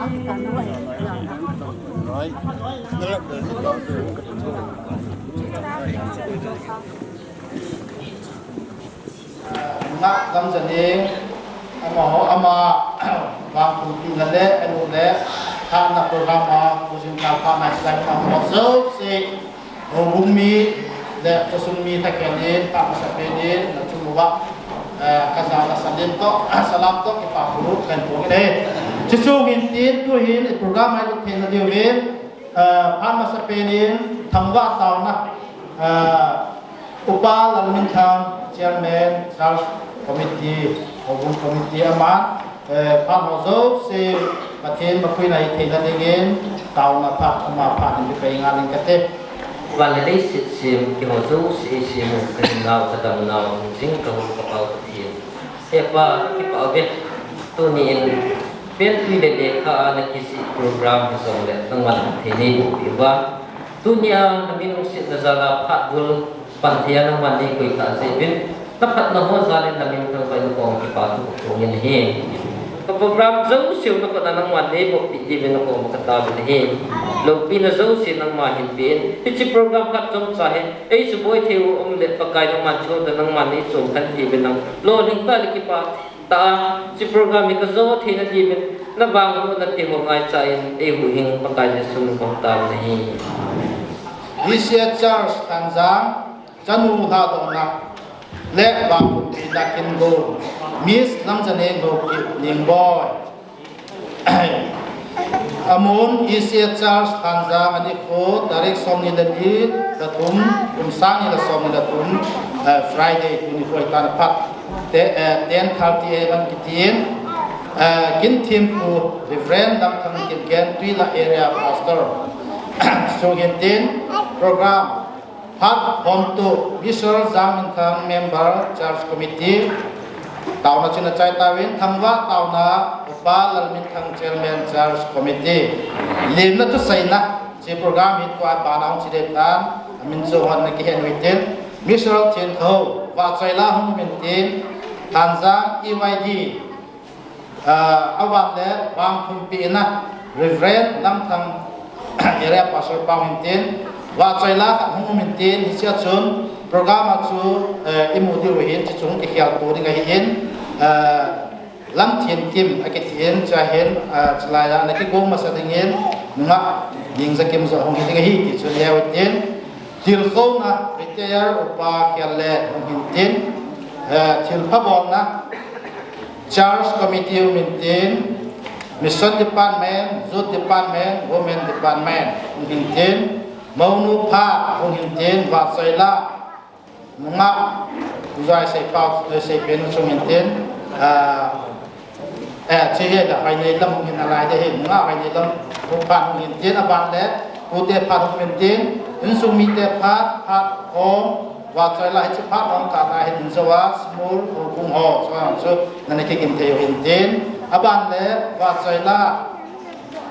เ นักกำจัดเองหมอเอามาบางคนตีกันเละไอ้หนุ่มเละทำนักโปรแกรมมาผู้ชิมการทำให้แสดงความเหมาะสมสิโอ้บุญมีและจะสุ่มมีตะเกียงเองตามสเปนเองและชุ่มว่าkasar salim to salam to kita guru kan pun ini cucu hintin tu hin program itu thena dia win pan masa penin thangwa taw na upal lalu thang chairman charge committee hobun committee aman pan hozo se patin bakui nai thena dingin taw na phat ama phat ni pe ngalin kateวันนี้สิสิมที่หัวซูสิสิมเป็นเรากระดำเราจริงกับกระเป๋าเทียนเอว่าที่เป๋าเบ็ดตัวนี้เป็นที่เด็กๆเขาในกิจโปรแกรมที่ส่งเด็กตั้งวันที่นี้ที่ว่าตัวนี้มีนุสิตนาซาลาพัดบุลปันเทียนวันนี้คุยกันเสร็จเป็นนับพัดน้องซาเลนนามินทั้งไปลูกองที่เป๋าทุกคนยันเห็นโปรแกรมซูสิวนักการนังวันนี้บอกที่จีเป็นนักองมาตาเป็นเห็นลูกพี่นักซูสินังมาเห็นเป็นที่โปรแกรมขัดจงสาเหตุไอ้สมุยเทวเล็ดปากกายนังมันชนแต่นังมันนี้ส่งทันทีเป็นนังโลหิงตาลิกิปาตาที่โปรแกรมมีกระโจนที่นันทีเป็นนับบางคนนันทีหัวง่ายใจไอ้หูหิงปากกายจะส่งของตาไม่วิเชียจาร์สตันซังจันนูฮาดอนักเล็กบางคนที่นักกินโกมิสน้ำจะเน้นโลกินิงบอยอามุนอิเซียจาร์สตันซังอันนี้โคดาริกสมนิลดีตะทุมสังนิลสมนิลทุมFriday ที่คุยกันพัดเดนคาร์ตีเอวันกิตินกินทีมผู้ริเฟรนดับทั้งกินแกนตุยละเอเรียพาสเตอร์ส่งกินทีมโปรแกรมพัดพร้อมตัววิศวกรรมทั้งเมมเบอร์ชาร์จคอมมิตี้ตาวนาชินใจตาวินทั้งว่าตาวนาอุปาลลมินทั้งเชลแมนชาร์จคอมมิตี้ลิมนัทุสัยนะที่โปรแกรมฮิตว่าบานเอาชิเดตันมินโซวันนักเขียนวิจิตมิสรัลเทียนเขาว่าใจละหุ่นเป็นทีมทันซาอีไวดีอาวันเล่บางทุนปีนะริเฟรนดังทั้งเอเรียปัสสาวะบางเป็นทีมว่าใจละหุ่นเป็นทีมที่เชื่อชนโปรแกรมจูอิมูดิวเห็นที่จงที่เขียวตัวนี้ก็เห็นลำเทียนทีมอากิเทียนจะเห็นจะลายอะไรที่โกงมาแสดงเห็นนักยิงสกิมสองที่ก็เห็นที่สุดแล้วเห็นทิลเขานะริเทียร์อุปาเขียนเล่ของหินเทียนทิลพะบอลนะชาร์จคอมมิตี้มินเทียนมิชชั่นดีพาร์ตเมนต์จูดดีพาร์ตเมนต์วูแมนดีพาร์ตเมนต์ของหินเทียนมาวนุภาของหินเทียนวัดไซล่านักผู้ชายใส่เป้าใส่เป็นของหินเทียนที่เห็นอะไรในลำของหินอะไรจะเห็นว่าอะไรในลำของพันของหินเทียนอบันเล่ผู้เตะพัดของหินเทียนอินสุมิเตพัดของว่าใจละให้พัดของการให้อินสวัสดิ์สมุลกุงหอสว่างสุดนั่นเองที่กินเทียวหินเทียนอบันเล่ว่าใจละ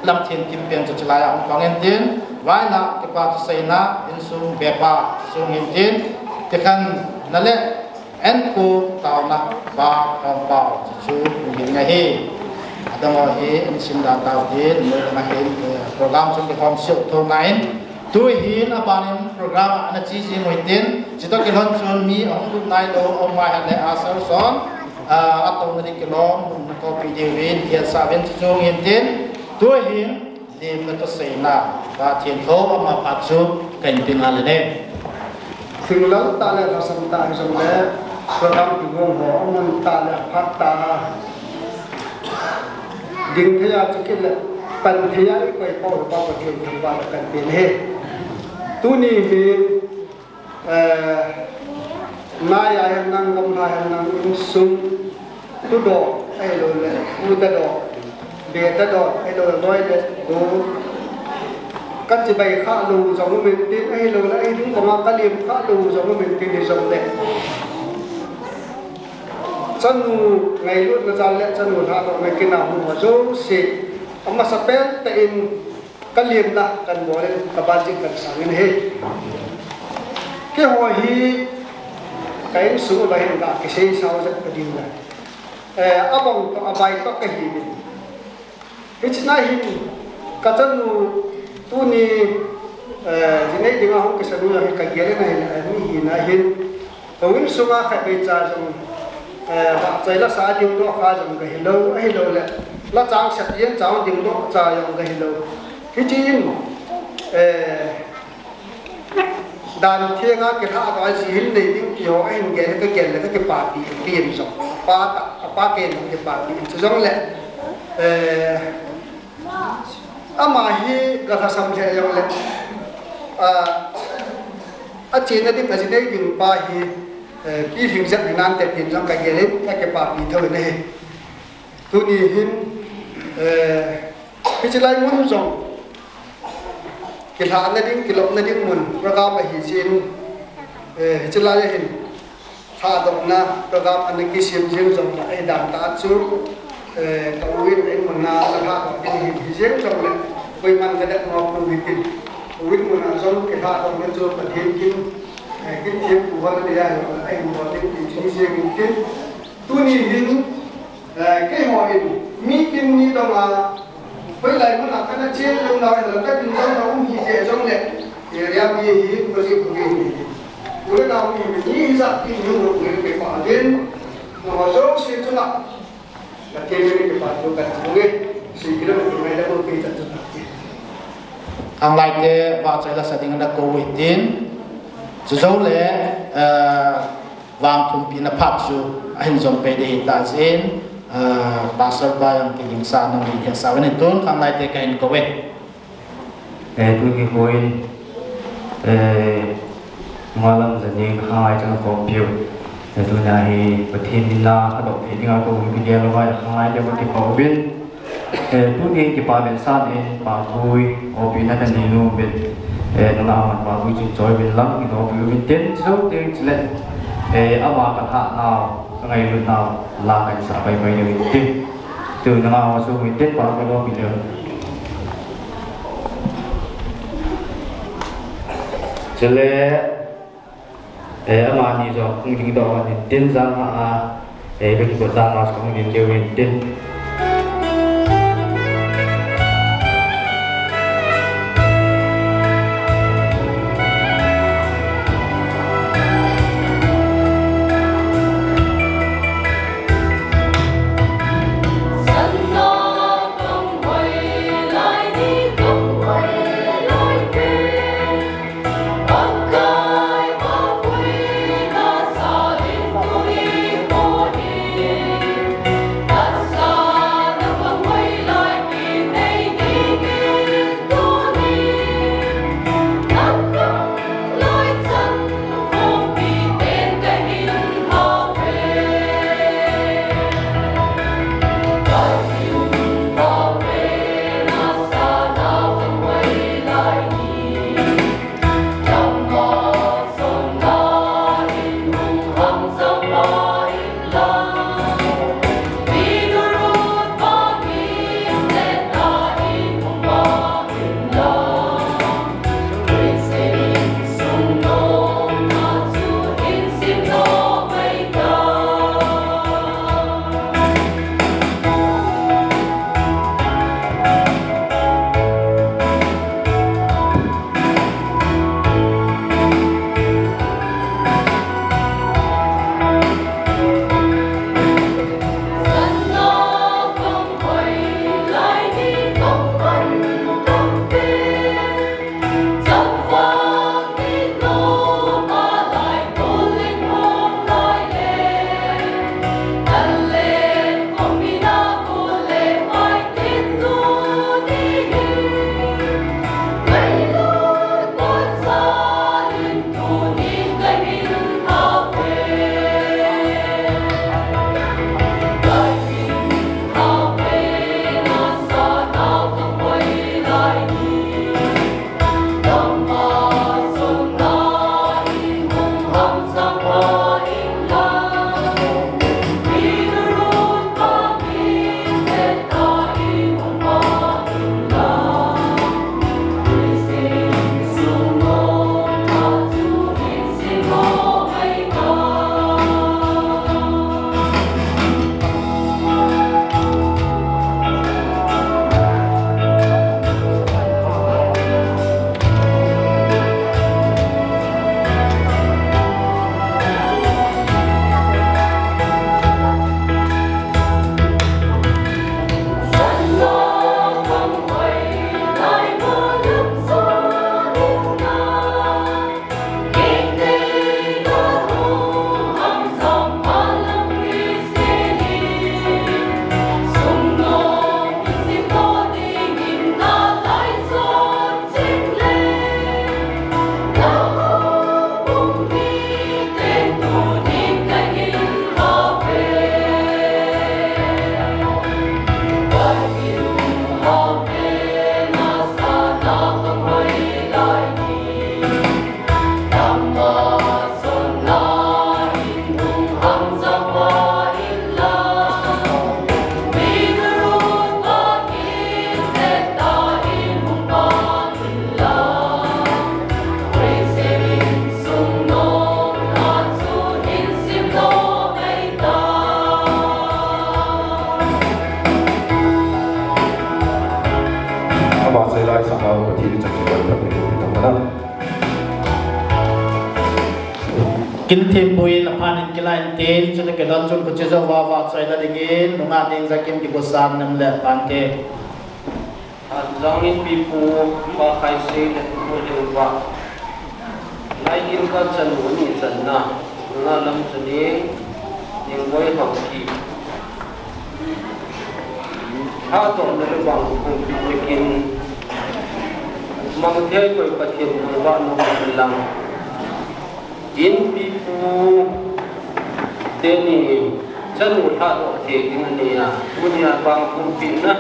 ลำเทียนกินเปลี่ยนจุดลายของหินเทียนไว้ละที่ปัจจัยนะอินสุเบปาสุหินเทียนที่กันนั่นแหละเอ็นกูตาวนักบาของเป่าชูหินไงฮีดังว่าฮีอินสิมดาตาวฮีเมื่อมาเห็นโปรแกรมสุดความเชี่ยวชาญนั้นตัวฮีนอาบานินโปรแกรมอันที่สิ่งวิจิตรจิตกิลอนชนมีองค์ดุนายโลองมาหันเลอาเซลซอนอัตโนมัติกิลอนมุนก็ปีเดวินเฮียซาเวนชูหินเทียนตัวฮีนเดิมมันก็เสนาบาเทียนเขาเอามาปัดชุบกันเป็นอะไรเนี่ยสิ่งเหล่าตาเลเราสมตาสมเลโปรแกรมที่วงหัวมันตาเลพัดตาดิ่งทะยาจุกิเลปัญทะยาอีกไปพอหรือเปล่าเกี่ยวกับว่ากันเป็นเหตุตัวนี้มีนายายนังกำลายนังอินซุงตุดอกไอ้โลเลยอุตดอกเบียดดอกไอ้โลน้อยเลยดูก็จะไปข้าลูสองมิตรที่ไอ้โลแล้วไอ้ถึงก็มาก็เลี้ยงข้าลูสองมิตรที่สองเด็กฉันไงรุ่นกระจายและฉันท่าตรงในกินเอาหัวโซ่สิเอามาสเปนแต่อินก็เลี้ยงละกันบ่เลยกับบานจิกันสั่งเงินเฮแค่หัวฮีไก่สูงไปเห็นละก็ใช้เสาจะกระดิ่งเลยอาบังต้องอาใบต้องกระหีบิน cái chuyện này cái chân tu ni chỉ này đi ngang cái sân nuôi cái kia này là ni na hin tôi nghĩ số mà phải bây giờ trong bạn chơi là sao điều đó pha trong cái hello là trang sạch yên trang điều đó trả trong cái hello cái chuyện đàn thiên á cái thằng cái gì hình này tiếng kiểu anh nghe là cái party tiền rồi ba cái party cho giống lệ mà hi cái thằng sam thế giống lệ chỉ là tiếng cái gì đấy tiếng ba hi cái phim rất là nan tệ tiền trong cái cái party thôi này tôi nghĩ hin cái chuyện này muốn dùng cái thằng này tiếng cái lộc này tiếng muốn program là hi xin chuyện này hin thà đồng na program anh cái xem xem dùng là ai đàn ta chú cái uyên anh muốn na là thà cái hi xem dùng là với mình cái đất nó cũng bị tin uyên muốn na dùng cái thà đồng na chú cái thiên kim cái thiên của họ đây là anh muốn cái chuyện gì cái tu ni hin cái họ mi kim ni đâu mà với lại nó là cái chuyện lúc nào là cái tình trạng nó cũng như thế trong này thì ra bây giờ có gì cũng như thế nào thì mình nghĩ ra cái những một người bị phá đến mà dấu xuyên cho nó là cái người bị phá cho cả những người suy nghĩ là cái này là một cái thật sự ang lai te wa chai la setting na ko within zo le wang thum pi na phap chu ahin zom pe de ta zen pastor ba yang ki ling sa nang li sa wen ton khang lai te ka in ko we tu ki hoin malam zani khai chang ko piu tu na hi pathin na ka do thi dinga ko wi dia lo vai khai de ko ki ko bin tu ni ki pa ben sa ne pa thui o bi na kan ni nu bin na na man pa thui chin choi bin lang ki do bi bin ten so te chle awa ka tha nào ngày luôn nào là cảnh sát bay bay được tin từ nào số mình tết vào cái đó bị lừa cho nên mà như rồi không những đó thì tin rằng bây giờ ra mà không những điều mình tin That's lai sakau ko thi chak ko ta ni ta mana kin thim bui la phanin kilain ten chu ke don chun ko che zo wa wa chai la dingin nunga ding zakim ki bosan nam le pan ke zong in pipu ba khai se le ko le wa lai in ka chan wo ni chan na nga lam chani ning boi hong ki ha to na le bang ko pi kin mang the ko pathian ko wa no lang in pipu teni chan wo tha to the king ani ya dunia bang ko pi na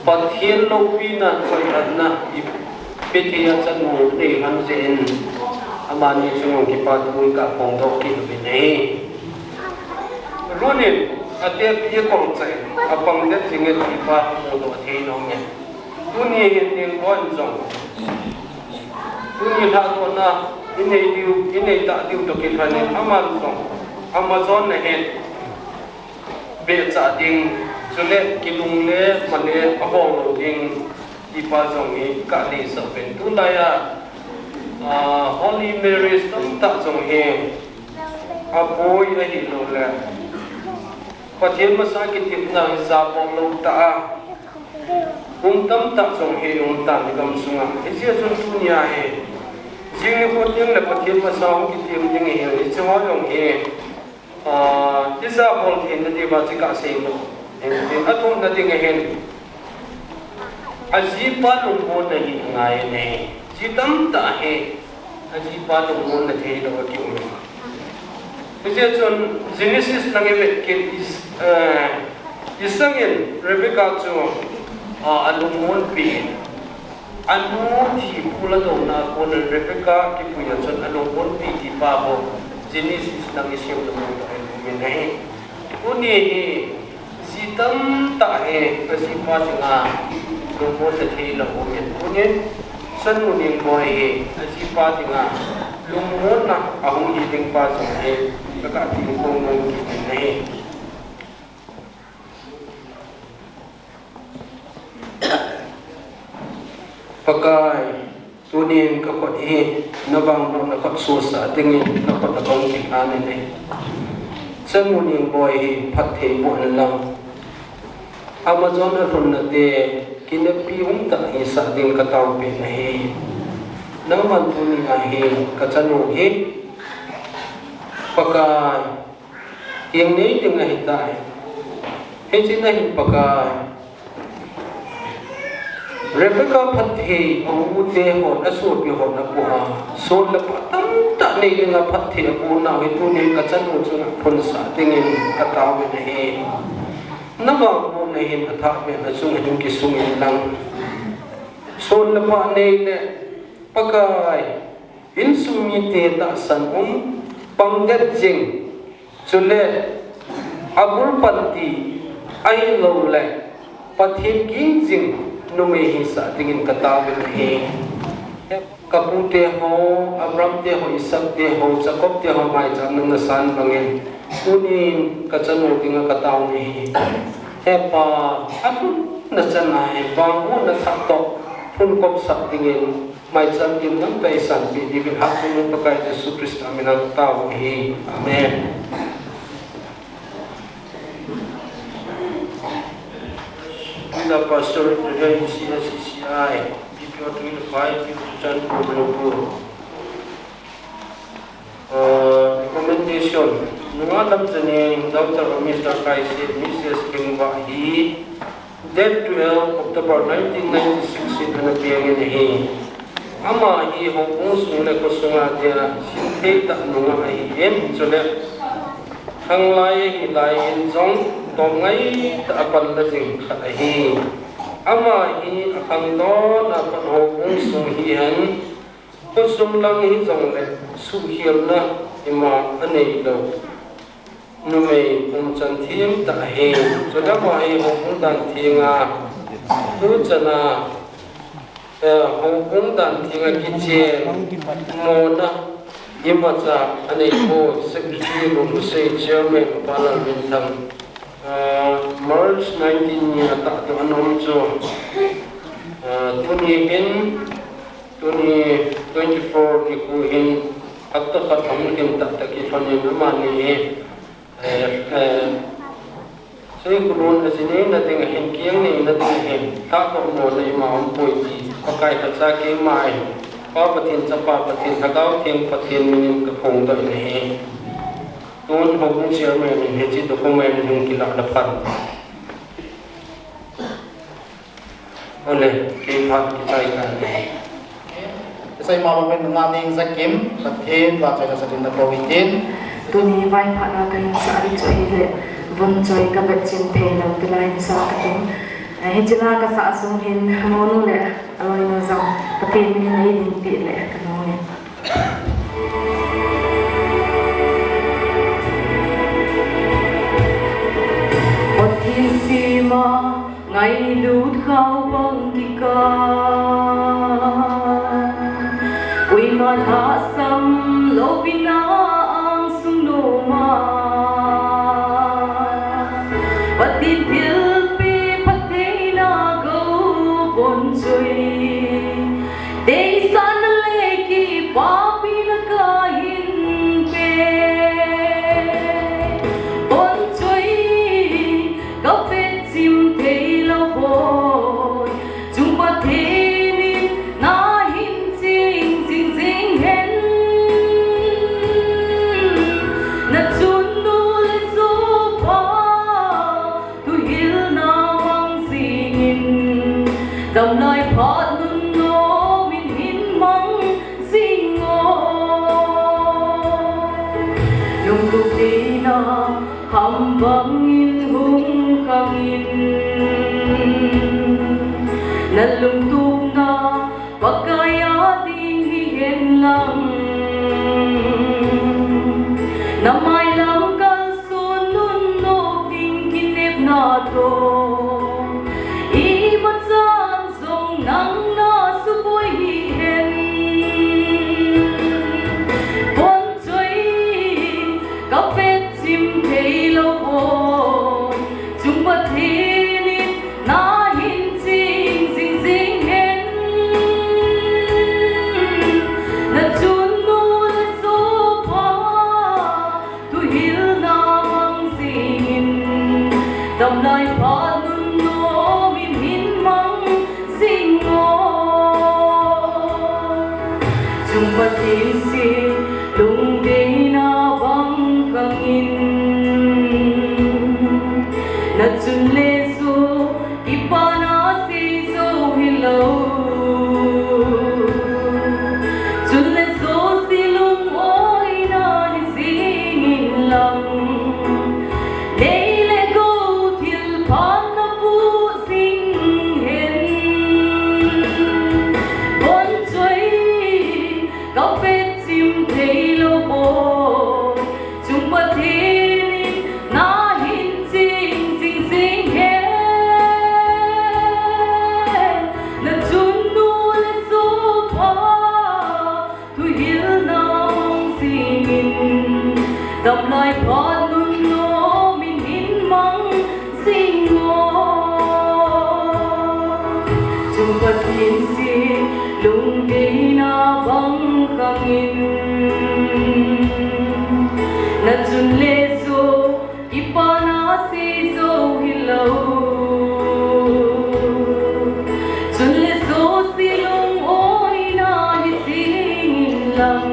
pathian lo pi na ko na petia chan wo ne han zen amani chung ki pa tu ka pong do ki bi nei runin ate pi kong chai apang de thing e ti pa mo do the no nge tuni hin nin bon jong tuni la do na inei ta diu to ki khane amazon na het be cha ding chule ki lung le mane abong lo ding ti pa jong e ka le sa pen tu la ya Holy Mary tam ta jong he apoi a hi lo la pathian ma sa ki tip na za bong lo ta tam ta jong he ta ni kam sunga e sia jun dunia he jing ni ko ting la pathian ma sa ki tim ding he e chawa yong he isa bol thin na di ba chi ka se lo e athum na ding he aji pa lung bo na hi ngai ne jitam ta he aji pa lung bo na the lo ki um isia chon Genesis lang e ke is isangin Rebecca chu alung mon pi anu thi pula do na ko na Rebecca ki puya chon alung mon pi ti pa bo Genesis lang e siu lo mo min hai uni hi jitam ta he asi pa nga lung mon na the lo min uni san mu ning boy he asi pa nga lung mon na ahung hi ding pa sang he ka ti ko mo ki nei pakai tunin ka ko hi nabang no na khat so sa tingin na ko na kong ki ane nei san mu ning boy hi phat the mo lang amazon na ron na te kinapi hum ta hi sa ding ka taw pe nei naman tuni na hi ka chanu hi pakai yang nei ding hi tai he chin na hi pakai Rebecca phathi amu te ho na so pi ho na ko ha so la pa tam ta nei nga phathi amu na he tu ne ka chan ho chu phun sa tingin ka taw me ne na ba mo ne hin atha me na sung hin ki sung in lang so la pa nei ne pakai in sumi te ta san pang det jing chule abul panti ai lo le pathin king jing no me hi sa tingin kataw he kapute ho Abraham te ho Isaac te ho Jacob te ho mai chan na san bangin tunin kachanu tinga kataw ni he pa atun na chan na he bang mo na thak to phun kop sa tingin mai chan kim nam pe san bi di bi hak nu pa kai Jesu Christ amen taw he amen the pastor today CCI people 25 people recommendation nunga lam chane Dr. Mr. Kaisi Mrs. Kingwa he date 12 October 1996 in the beginning he ama hi hong kong sung le ko sunga dia he ta nunga hi em chole hang lai hi lai in jong to ngai ta apal la jing khat hi ama hi akhang do na pan ho kong sung hi han ko sung lang hi jong le su hiam na ima anei lo nu me kum chan thiem ta he so da ma hi ho kong dan thinga tu chana ho kong dan thinga ki che mo na imacha anei ko secretary ro se chairman parliament tham March 19 ya ta to anom cho ตัวนี้เห็นตัวนี้24ที่กูเห็นอัตตะขัดทำกินตัดตะกี้ฟันยังมานี่ซึ่งกูรู้ในสิ่งนี้นั่นเองเห็นเกียงนี่นั่นเองเห็นถ้าก็มองในมาอันป่วยจีก็ใกล้ตัดสาเกี่ยงไม้ก็ปฏิทินสปาปฏิทินถ้าเขาเทียงปฏิทินมินกระพงตัวนี้ตัวนั้นผมเชื่อมันเห็นจิตตัวผมมันยังกินหลักดับพันoleh pihak kita ikan. Saya mau mengenai zakim, zakim baca dasar di Nabawitin. Tuni vai phana kan sa ri choi le von choi ka bat chin phe lo tu lai sa ka tu. Hijla ka sa sung hin monu le aloi no zam ka pe min nei din pi le ka no ne. Otisima ngày lút khao bông kỳ ca quy non hạ sam lô pina ang sung lô ma bắt tin phiêu pi bắt thế na gấu bon chui để san lê kỳ pa pi na ca hin pe bon chui gấu pe chim thế boy chung pa theni na hin jing jing jing hen na chun nu le so pa tu hil na wang singin dam lai phat nun no min hin mang sing o lung tu ti na ham bang in hung kang in nalung tuk na pagkaya ding hihen lang na may lang kalsunun no ding kinip na to ibat san song nang na suboy hihen bon choy kapet sim thei lo bo chung pa theni na dầm lời phá nun nô min hin mang sing ngô chung pa tin si lung de na bang kang in na chun le su ipa na si so hello chun le so si lung oi na ni sing in lang dầm lời phá nun nô min hin mang sing ngô chung pa tin si lung de na bang kang in na chun le so ipa na si so hello chun le so si lung oi na hi sing lang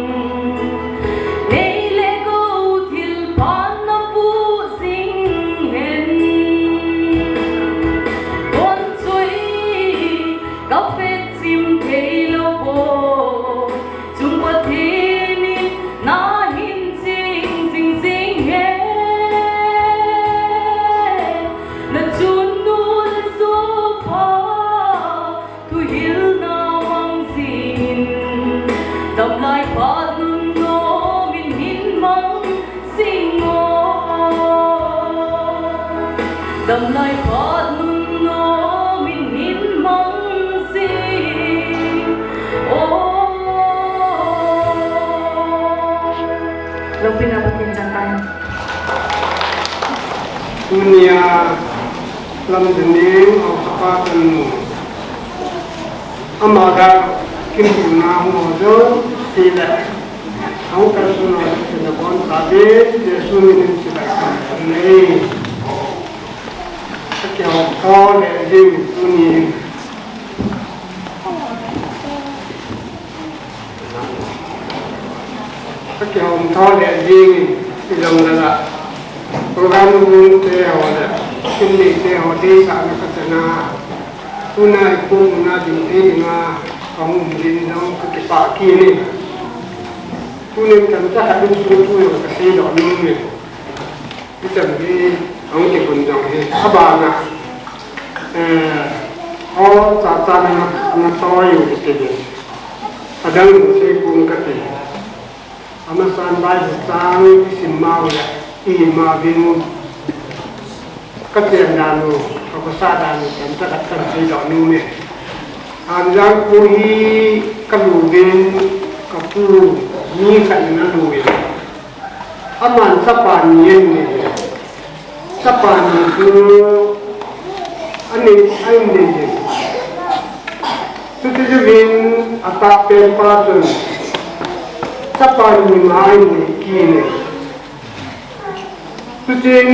dầm lai phá nun nô min hin mang sing ngô dầm lai phá nun nô min hin mang sing ô Lupin apa tinjakan dunia lam dening au sapa tenu amada kimna mojo sila au kasuna sila bon sabe jesu min sila nei ke ho le jing tuni ke ho le jing ilong la program mun te ho la kimni te ho de sa na kasana tuna iku na di ina kamu mungkin dong kekipak kini tuna kan tak ada sesuatu yang kasih dong ni kita ni kamu kepun dong ni abang oh caca nak tahu itu je ada mesti pun kati amasan bayi sang simau ya ima bingung ketian danu aku sadar dan tak akan saya ni. Anjang kuhi kalugin kapuru ni kan nalugin. Aman sapan yen ni. Sapan itu ane ni. Sutujubin atak perpatun. Sapan ni main ni kini. Sutujin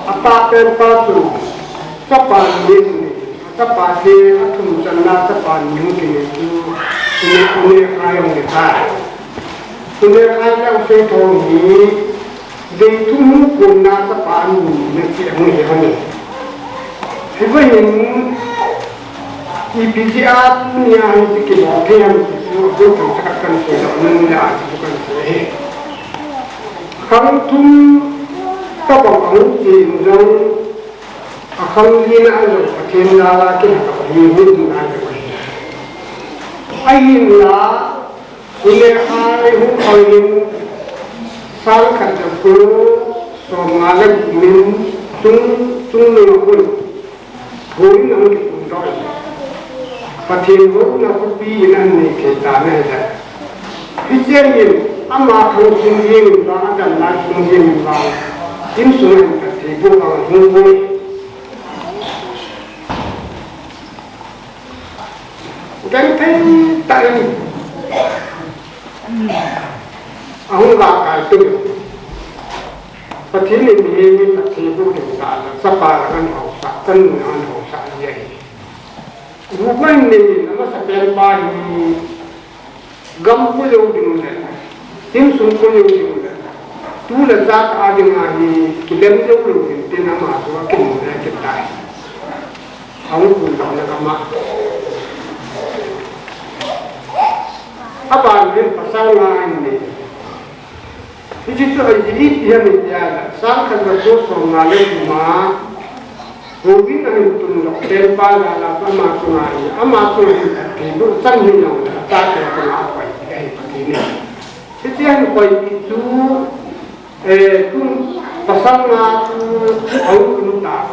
apa perpatu sapan ini sapan ini atum jannah sapan mungkin itu ini ayam kita ini ayam setongi itu guna sapan nasi yang ini sebenarnya IPCR yang kita yang itu cakapkan sebenarnya bukan saya kalau tu các bạn cũng tìm rằng không như nào rồi thiên la la cái nào nhiều hơn là ai là người ai cũng coi sang cả tập phố xong là mình chúng mình cũng vốn là cái cũng rồi và thiên vốn là cái bi nên này cái ta này là cái chuyện gì ama không sinh viên và cần là sinh viên vào chính số thì vô cùng hung vui cái thấy tại ông là cái tư và thế nên mình thì vô cùng là sắp ba là ăn học xã chân là ăn học xã vậy vụ mình thì nó sẽเป็นbài gam của lâu đường này chính số của lâu đường này tu là giác a đình này cái đêm dấu lâu đường tên là mà số cái mùa này cái tài ông cũng nói là cái mà các bạn biết phải sao là anh này cái chuyện ấy ít hiện hiện là sáng khi mà số sống là lên mà hồi cái này tụi nó tên ba là cái mà số này mà số này thì nó chân như nhau là ta sẽ phải làm vậy cái này cái chuyện quay chú tung pasang na ông cũng ta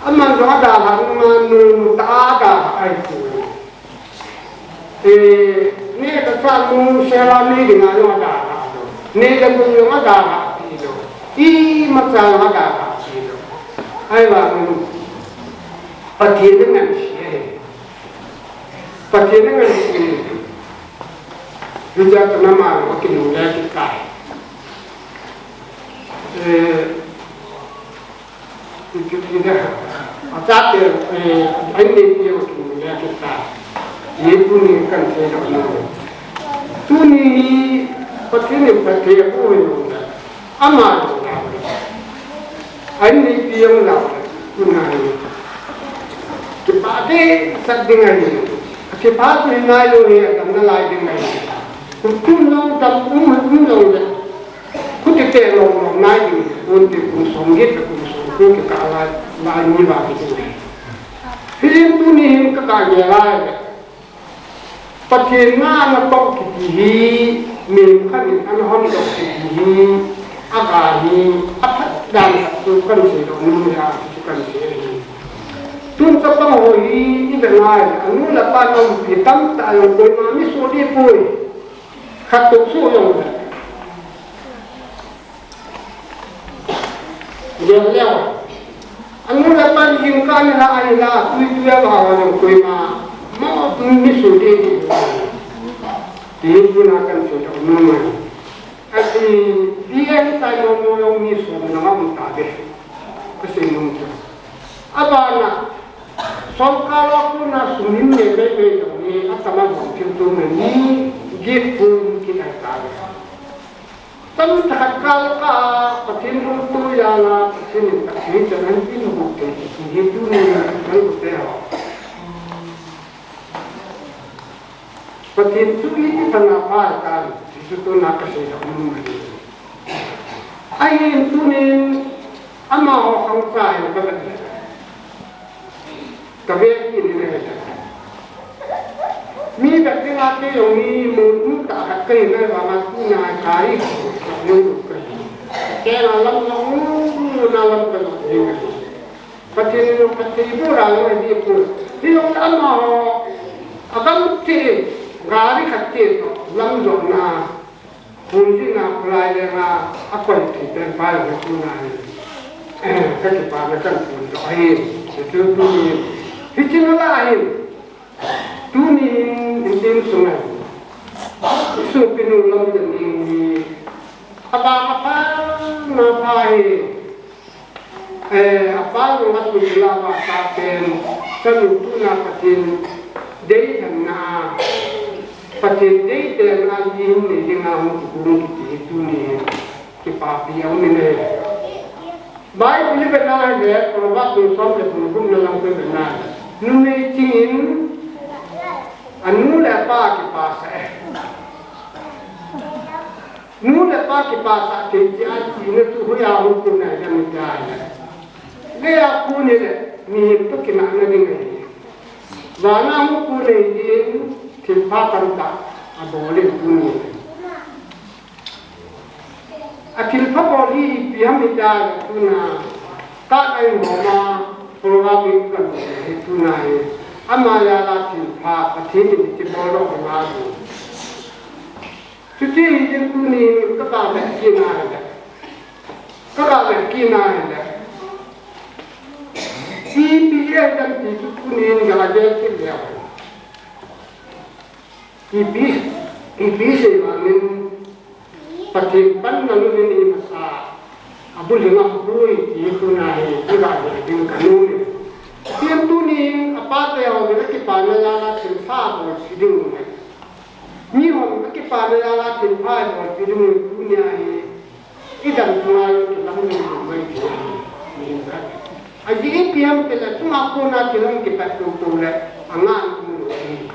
mà nó đã là nó ta đã ai cũngนี่ก็ฟังมูเซรานี่dengan yang adaนี่ก็punya yang ada itu i macam ada itu ayah pakai dengan bijak nama makin mudah kita itu tidak acak ini dia makin mudah kita ये पुण्य कंसे करना तू नहीं पति ने पति को होगा अमार होगा अन्य पियम ना पुण्य कि बाकी सब दिनाई कि बात में ना लो है तब ना लाई दिनाई तुम लोग तब तुम लोग खुद के लोग ना ही उनके कुछ संगीत के काला लाई नहीं बाकी चीज़ फिर तू नहीं का कार्य लाईประเทศหน้าเราต้องคิดดีมีขั้นอันห้องดอกคิดดีอากาศดีอัพดังตัวกันเสียดอกนุ่มยาตัวกันเสียดีทุนจะต้องหอยนี่เป็นไงอันนู้นละป้าเราผิดตั้งแต่เราโดยมาไม่สู้ดีปุ้ยขัดตัวสู้อย่างไรเดี๋ยวแล้ว อันนู้นแล้วมันยิงกันละไอ้ละคุยตัวว่าวันคุยมามีสุดที่ที่พูดกันสุดเอาหนุ่มไอ้ที่เองใจโยมีสุดนะมันตาเด็กก็สิ่งนู้นจ้ะอาบานะสองคาราคุณน่ะสุนิมเนี่ยไม่เป็นอย่างนี้อาตมาบอกถึงตรงนี้ยิ่งปุ่มกินอะไรกันตั้งแต่การก็ปฏิรูปตัวยาละปฏิรูปปฏิจจ์นั้นที่เราบอกถึงที่ดูนี่มันก็เป็นอะไรปฏิรูปที่ทำงานไปกันที่สุดนักเสียงมันไอ้ตัวนี้อามาหัวข้างซ้ายก็เป็นกับเวทีนี่เลยมีแบบที่ว่าที่อยู่มีมุ้งตาเกยเลยว่ามันผู้นายขายกับยูกันแกน่าลำน้องน่าลำกันจริงปฏิรูปเราไม่ดีพูดที่เราทำมาอาการที่งานที่ขัดที่ลำจงนาคุณที่นาปลายเลยนะอาการที่เป็นไปของผู้นายก็จะพาไปกันคุณจะให้จะดูนี่ที่จริงแล้วไอ้ดูนี่จริงๆสมัยสุดเป็นลมอย่างนี้apa napai apa yang masuk dalam paten seluruh napatin dari mana paten dari dengan ini dengan hukum itu ni kita yang ini baik boleh benar je kalau waktu sampai hukum dalam benar nuni cingin anu lepas kita sah nuu lepas kita sah kerja ini tu huya hukum ni yang menjadi ni aku ni le ni itu kena nanti ni wana hukum ni ini tilpatan tak boleh bunyi akil paboli biam menjadi tu na tak ada mama program itu na amaya la tilpa patini tilpolo berlaku Cuci itu ni kita kena ada, kita kena ada. Ibu dan ibu ni kalau jadi dia, ibu sebenarnya patikan lalu ni masa, abu lima puluh itu naik juga jadi kanun. Tiap tu ni apa yang mereka panjang silpa bersidung. Ni orang kita pada tempat waktu itu dunia ini, idan semua itu dalam hidup kita. Aji PM kita cuma aku nak jalan kita tuntut le, angan tu ni.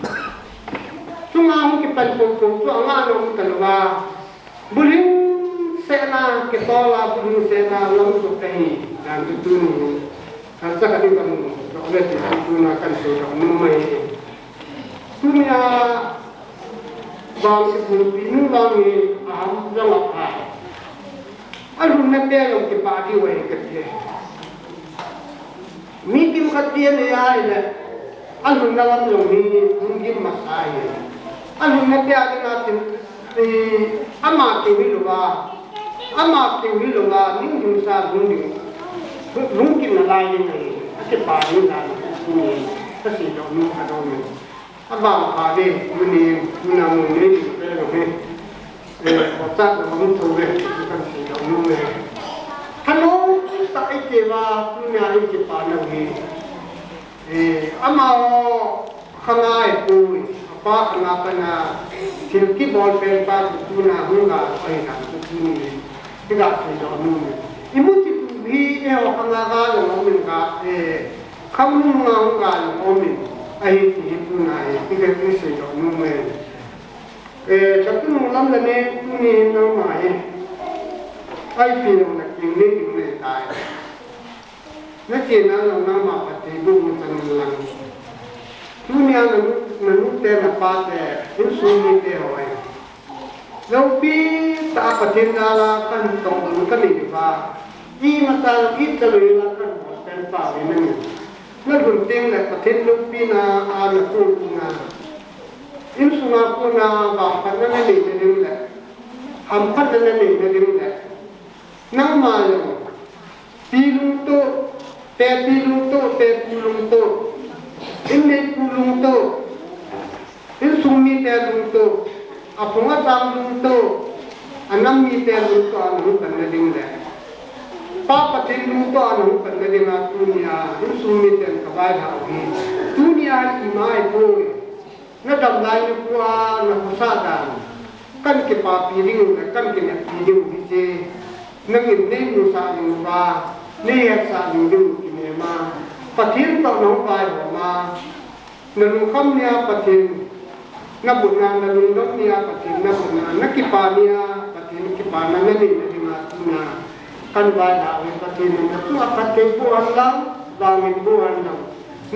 Cuma aku kita tuntut tu angan orang terluar. Boleh sena kita lah, boleh sena langsung kini dan itu ni. Kalau sekali kamu oleh itu nak sudah numai dunia. Bang sepuluh bang ni aham jalan apa? Alun nanti yang kita pagi wahai kerja. Meeting kerja ni ada. Alun dalam yang ni mungkin masalah. Alun nanti ada nanti amat kewiluwa ni jurusan mungkin lain ni. Kita ni dalam ni kasih dulu kadang. Abang kade muni namun ni kalau otak namun tu bukan sih namun kalau tak ikewa punya ikepa lagi amau kangai pun apa kenapa silki bol pelpa punya hunga ayat tu ni tidak sih namun ibu tu bi kangai namun ka kamu hunga namun ai itu naik tiga kali saja numai tapi mulam lane ni numai ai pilih nak ini tai nanti nama pati dulu tangan dunia menurut tempat insuni tehoi lebih tak pati nala kan tong kan ini ba ini macam itu kalau kan tempat ini Lalu tengok paten lupina anak puna, ini semua puna bahapan nana ni jadi hampan nana ni jadi nama yang pilu tu te pilung tu te pulung tu in ne pulung tu in sumi te lung tu apunga chang lung tu anam mi te lung tu anu kan ding le pa patin lung tu anu kan ding a dunia in sumi te ka bai ha hi dunia i mai ko na dam lai ni kwa na kusa da kan ke pa pi ding le kan ke ne pi ding bi che nang in ne mu sa ding ba ne ya sa ding ding ki ne ma patin to no bai ho ma na lu kham nia patin na bu na na lu no nia patin na bu na ki pa nia patin ki pa na ne ni ni ma tu na kan bai da we patin na tu a patin bu an la ba min bu an na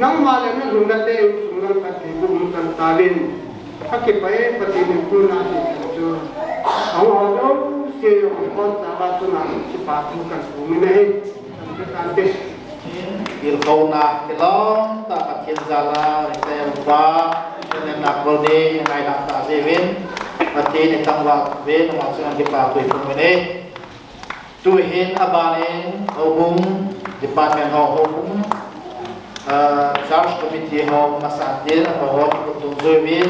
nang ma le na lu na te su na patin bu mu kan ta lin ha ki pa e patin tu na si chu au ho do se yo kon sa ba tu na ki pa tu kan bu mi ne kan kan te il khâu na cái long ta phát hiện ra là cái qua nên là pro đi ngày làm ta dễ viên và thì để tăng vào về nó mặc cái bà tuổi của mình đấy tuổi hiện abanen hậu bung department hậu bung charge committee hậu masadir hậu những công dễ viên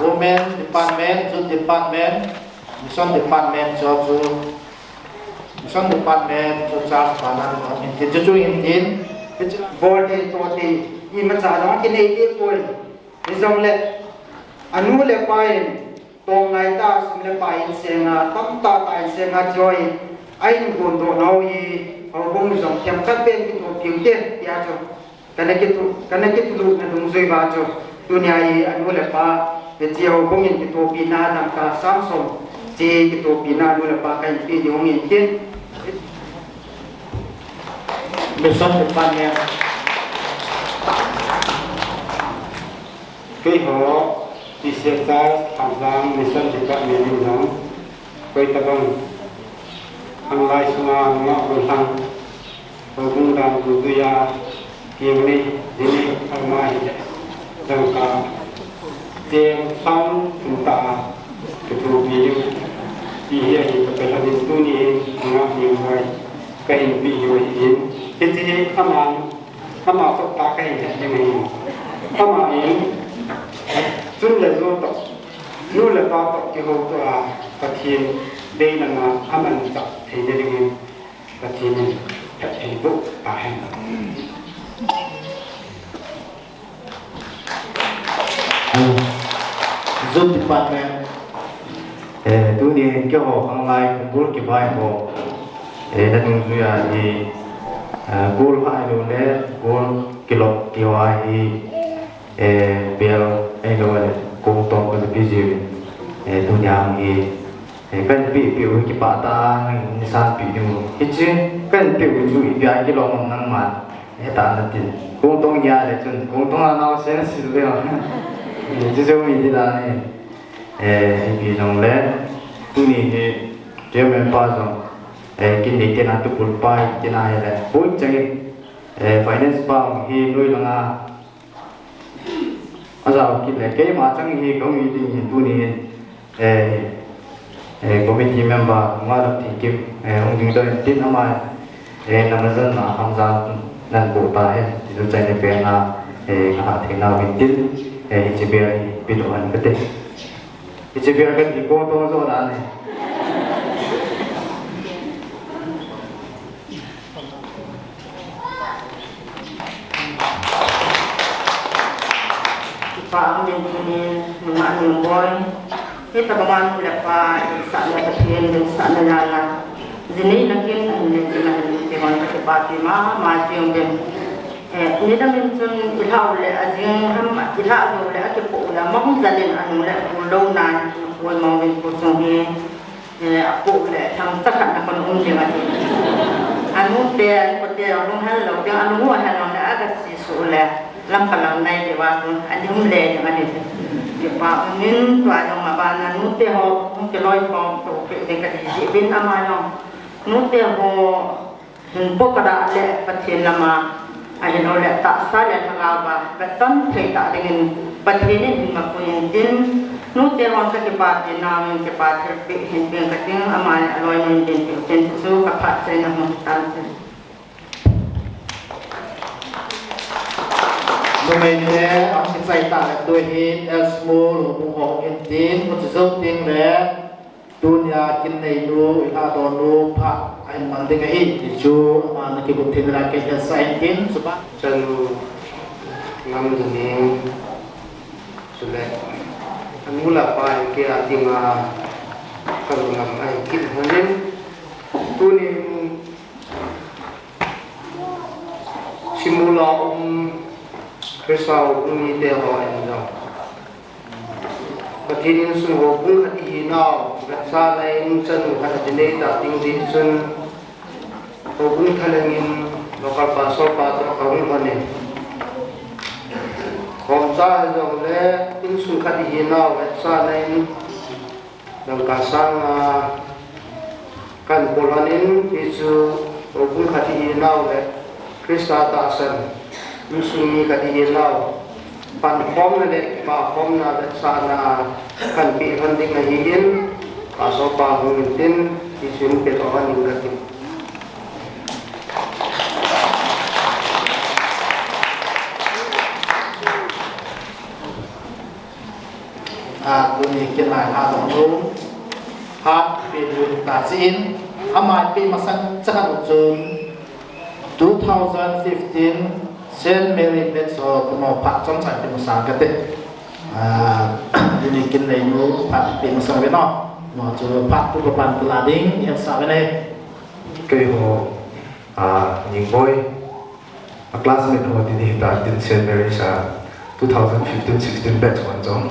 women department youth department mission department cho mission department cho charge panan in tin cho in volte tote i ma cha jong ki nei ti poi ni jong le anu le pai tong ngai ta sim le pai senga tam ta tai senga joy ai gun do nau i au bong jong kem ka pen ki to piu te tia jo kana ki tu lu na dung zoi ba jo dunia i anu le pa pe ji au bong in ki to pi na dam ka sam som ji ki to pi na anu le pa kai pi jong in tin mission department cái họ đi xe xa tham gia mission department đi giống quay tập trung hàng lai sunga ngõ bồn thang và cũng đang từ từ ya kiềm đi đi hàng mai đang cả tiền xong chúng ta cái thu video đi hiện cái là đến tu ni ngõ nhiều người cái hình bị nhiều hiện cái gì tham ăn sắp ta cái hình như này tham ăn hiện chúng là do tập nu là ba tập cái hậu quả cái thiên đây là tham ăn tập thì đây là cái thiên cái hình bút ta hành youth department tu ni cái họ hàng lai cũng bút cái bài họ đã dùng suy thì goal hai luôn đấy goal kilo kiwa hi bel lo le kung tong ko bi ji tu nyang hi kan bi ki pa ta ni san pi nu hi chi kan pi ju i ya ki lo nang man ta na tin kung tong ya le chun kung tong na sen si le ji jo mi di da ni bi jong le tu ni hi je men pa jong kin ni ten atu pul pai ten ai le pui chang finance pa hi lui langa azao ki le ke ma chang hi ko mi ding tu ni committee member ma da ti kim ong ding doi tin ama namazan na hamza nan bo ta he ti du chai ne pe na ha the na win tin chi be pi do an kate chi be ka ti ko to zo da ne Pak Amin ini rumah boy kita kemana lepas sana kecil dan sana jalan sini lagi ini dengan dengan kecepatan maju dan ini dah mencun ilah oleh azing ilah oleh aku pula mau jalan anu oleh pulau nan pulau mau bersong aku oleh tang takkan nak menunjuk anu dia orang hal lalu dia anu hal lalu agak sisu oleh lam kalang nai de wa an hum le de ma de pa min twa jong ma ba na nu te ho ke loi ko to ke de ka ji bin ama no nu te ho hin po ka da le pathin lama ai no le ta sa le thanga ba ka tan thei ta dengan pathin ni ma ko yin din nu te ho ka ke pa de na min ke pa the pe hin pe ka ting ama loi min din ten su ka pa se na mo tan tụi mình nè ông xin dạy ta là tôi hin elsmo rồi bung học in tin một số tiếng nè dunia kinh này nu ila don nu pha anh mang tiếng ấy thì chú mà nó kêu tin là cái hết sai tin sebab chân ngâm từ này rồi lại anh muốn là bài kia tiếng cần ngâm anh kỹ hơn lên tôi nên simula Krisau umi te ho en do. Patinin sun ho bung hati hinau sa lain chen hati jene ta ting di sun ho bung thalengin lokal paso pa to kaung hone. Khom sa jong le tin sun hati hinau sa lain dang kasang kan polanin isu ho bung hati hinau le Krista ta san Musumi kadihin lau panhom na le pahom na at sana kan pihan ding nahihin kaso pahungin din isun petohan yung gating dunikin lại dong lu pin ta sin amai pin masan chakan ujun 2015 Saint Mary Beth so mo pat trong sai pin sang ka te ini kin nei nu pat pin sang ve no mo chu pat tu pan tu la ding yang sa ve nei cái hồ những boy classmate hồ thì ta tin Saint Mary sa 2015-16 batch one trong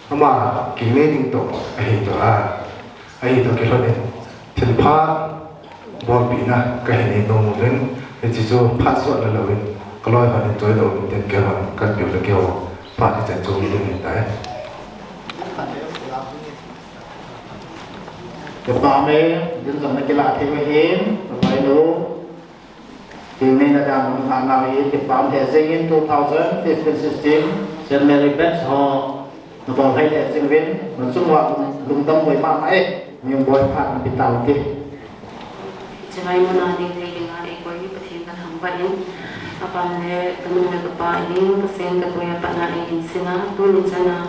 ama kỹ nghệ đình tổ ai to cái lo nên thiên pha bol bị na cái này nó một lên để chỉ cho phát xuất là lâuก็ลอยผ่านตัวโดนเดินเกี่ยวกันอยู่แล้วเกี่ยวผ่านที่จะจูงอยู่ในแต่เดี๋ยวมาเมื่อเดือนสองนักกีฬาเทวเห็นไปดูทีนี้นะจ๊ะผมทำมาเองที่ปั๊มเทซิงin 2015-16 Saint Mary Beth Hall เราบอกให้เทซิงวินมันสุ่มว่าลุงต้องไปมากไหมมีบอยผ่านไปเต่าที่จะไปมันอะไรดีงานเอกวัยประเทศกันทำไปapa ne kanu ne pa ini kesen ka toya pa na ingin sina tulin sana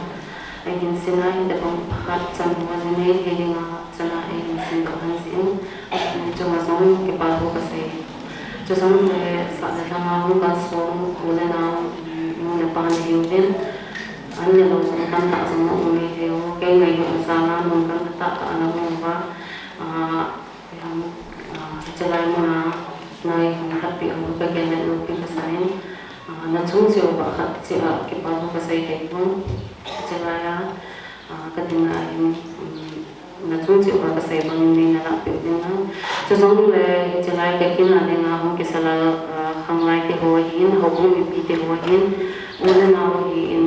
ingin sina ida pang pakat san wazine helinga sana ingin sin ka hansin at ne chuma song ke pa ho kase jo song ne sa da na hu ka song kule na mu ne pa ne yudin an ne lo song kan ta song mo me he o ke ngai ho sa na nong kan ta ka na mo ba yang jalai mo na nai hat pi ang ka gen na pi ka sain na chung chiu ba khat chi a ki pa ho ka sai te mo jalaya ka ding na na chung chiu ba ka sai bang ni na pi ding na chu zong le jalai ka kin na ne nga ho ki sala khang lai te ho hin ho bu mi pi te ho hin ule na ho hin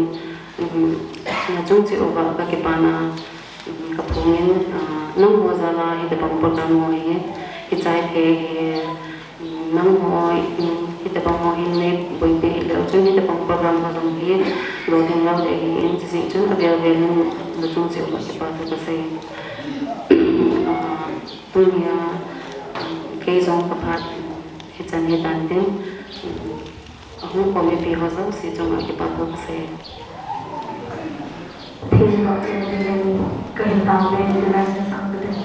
na chung chiu ba ka ki pa na ka phungin nang ho zala hi te pang program ho hi ki chai ke nang hoi kita pang hoi ne boi be le chung kita pang program ka dong hi lo theng lao de hi in chi chung abel bel lo chung se ba pa ka sai dunia ke zong ka phat he chan he dan den hu ko me pi ho zong si chung ka pa ka sai thì họ sẽ cần tàu về từ đây sang tới đây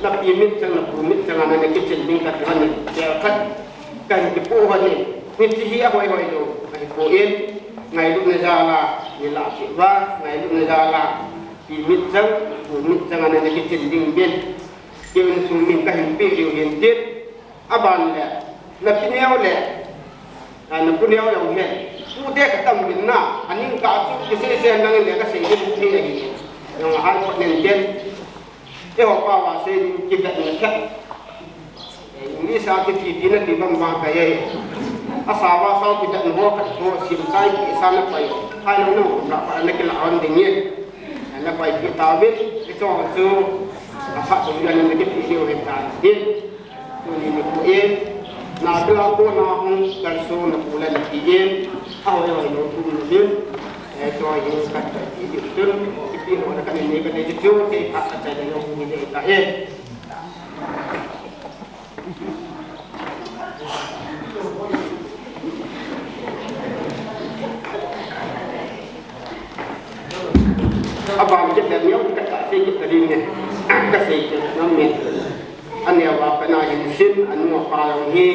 na pimit sang na pumit sang ana na kitchen ding kat han ya kat kan ki po han ni mit hi a hoi do ai po in ngai lu na jala ni la ki wa ngai lu na jala pimit sang pumit sang ana na kitchen ding ben keun sum min ka hin pi riu hin dit aban le na pineo le ana puneo le hen tu de ka tam bin na anin ka chu ki se nang le ka se ni ni ni yang hal ko nen den e ho pa wa se ki da ni khat ni sa ki ti din di bam ba ka ye asa wa sa ki da no ka ho sim sai ki sa na pai hai no no na pa na ki la on ding ye na pai ki ta bit ki cho chu apa tu yang ni ki video he ta din tu ni ni ku e na la ko na hong kan so na pu la ki ye au yo no tu ni din e cho ye ka ta ki di tu ki pi ho na ka ni ka ni ju ke ka ta cha yo ni de ta e abang kita ni kita tak sikit tadi ni kasih namin ania wa pana hin anu pa yang hi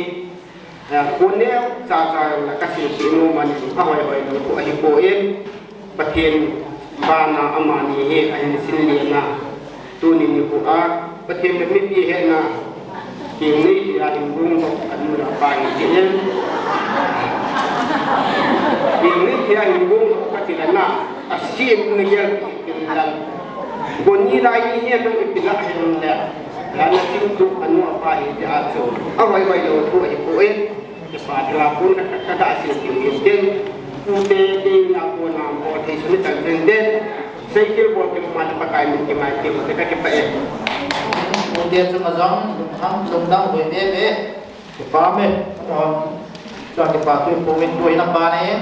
kunel sa la kasih tinu man ahoi hoi ko ai ko em patien bana amani he ai sin ni na tu ni ko a patien me mi he na kini ya bung anu la pa ni ini ya bung patien na asim ni ya dan bunyi lain ini yang istilah yang lalu cintu anu apa ini aso awal awal itu itu cepat dilakukan kata asil itu ute aku nama boleh sulit terjadi saya kira boleh mana pakai macam kita kita kemudian semacam lomdang BBB kepame so dipatuhi poin poin apa nih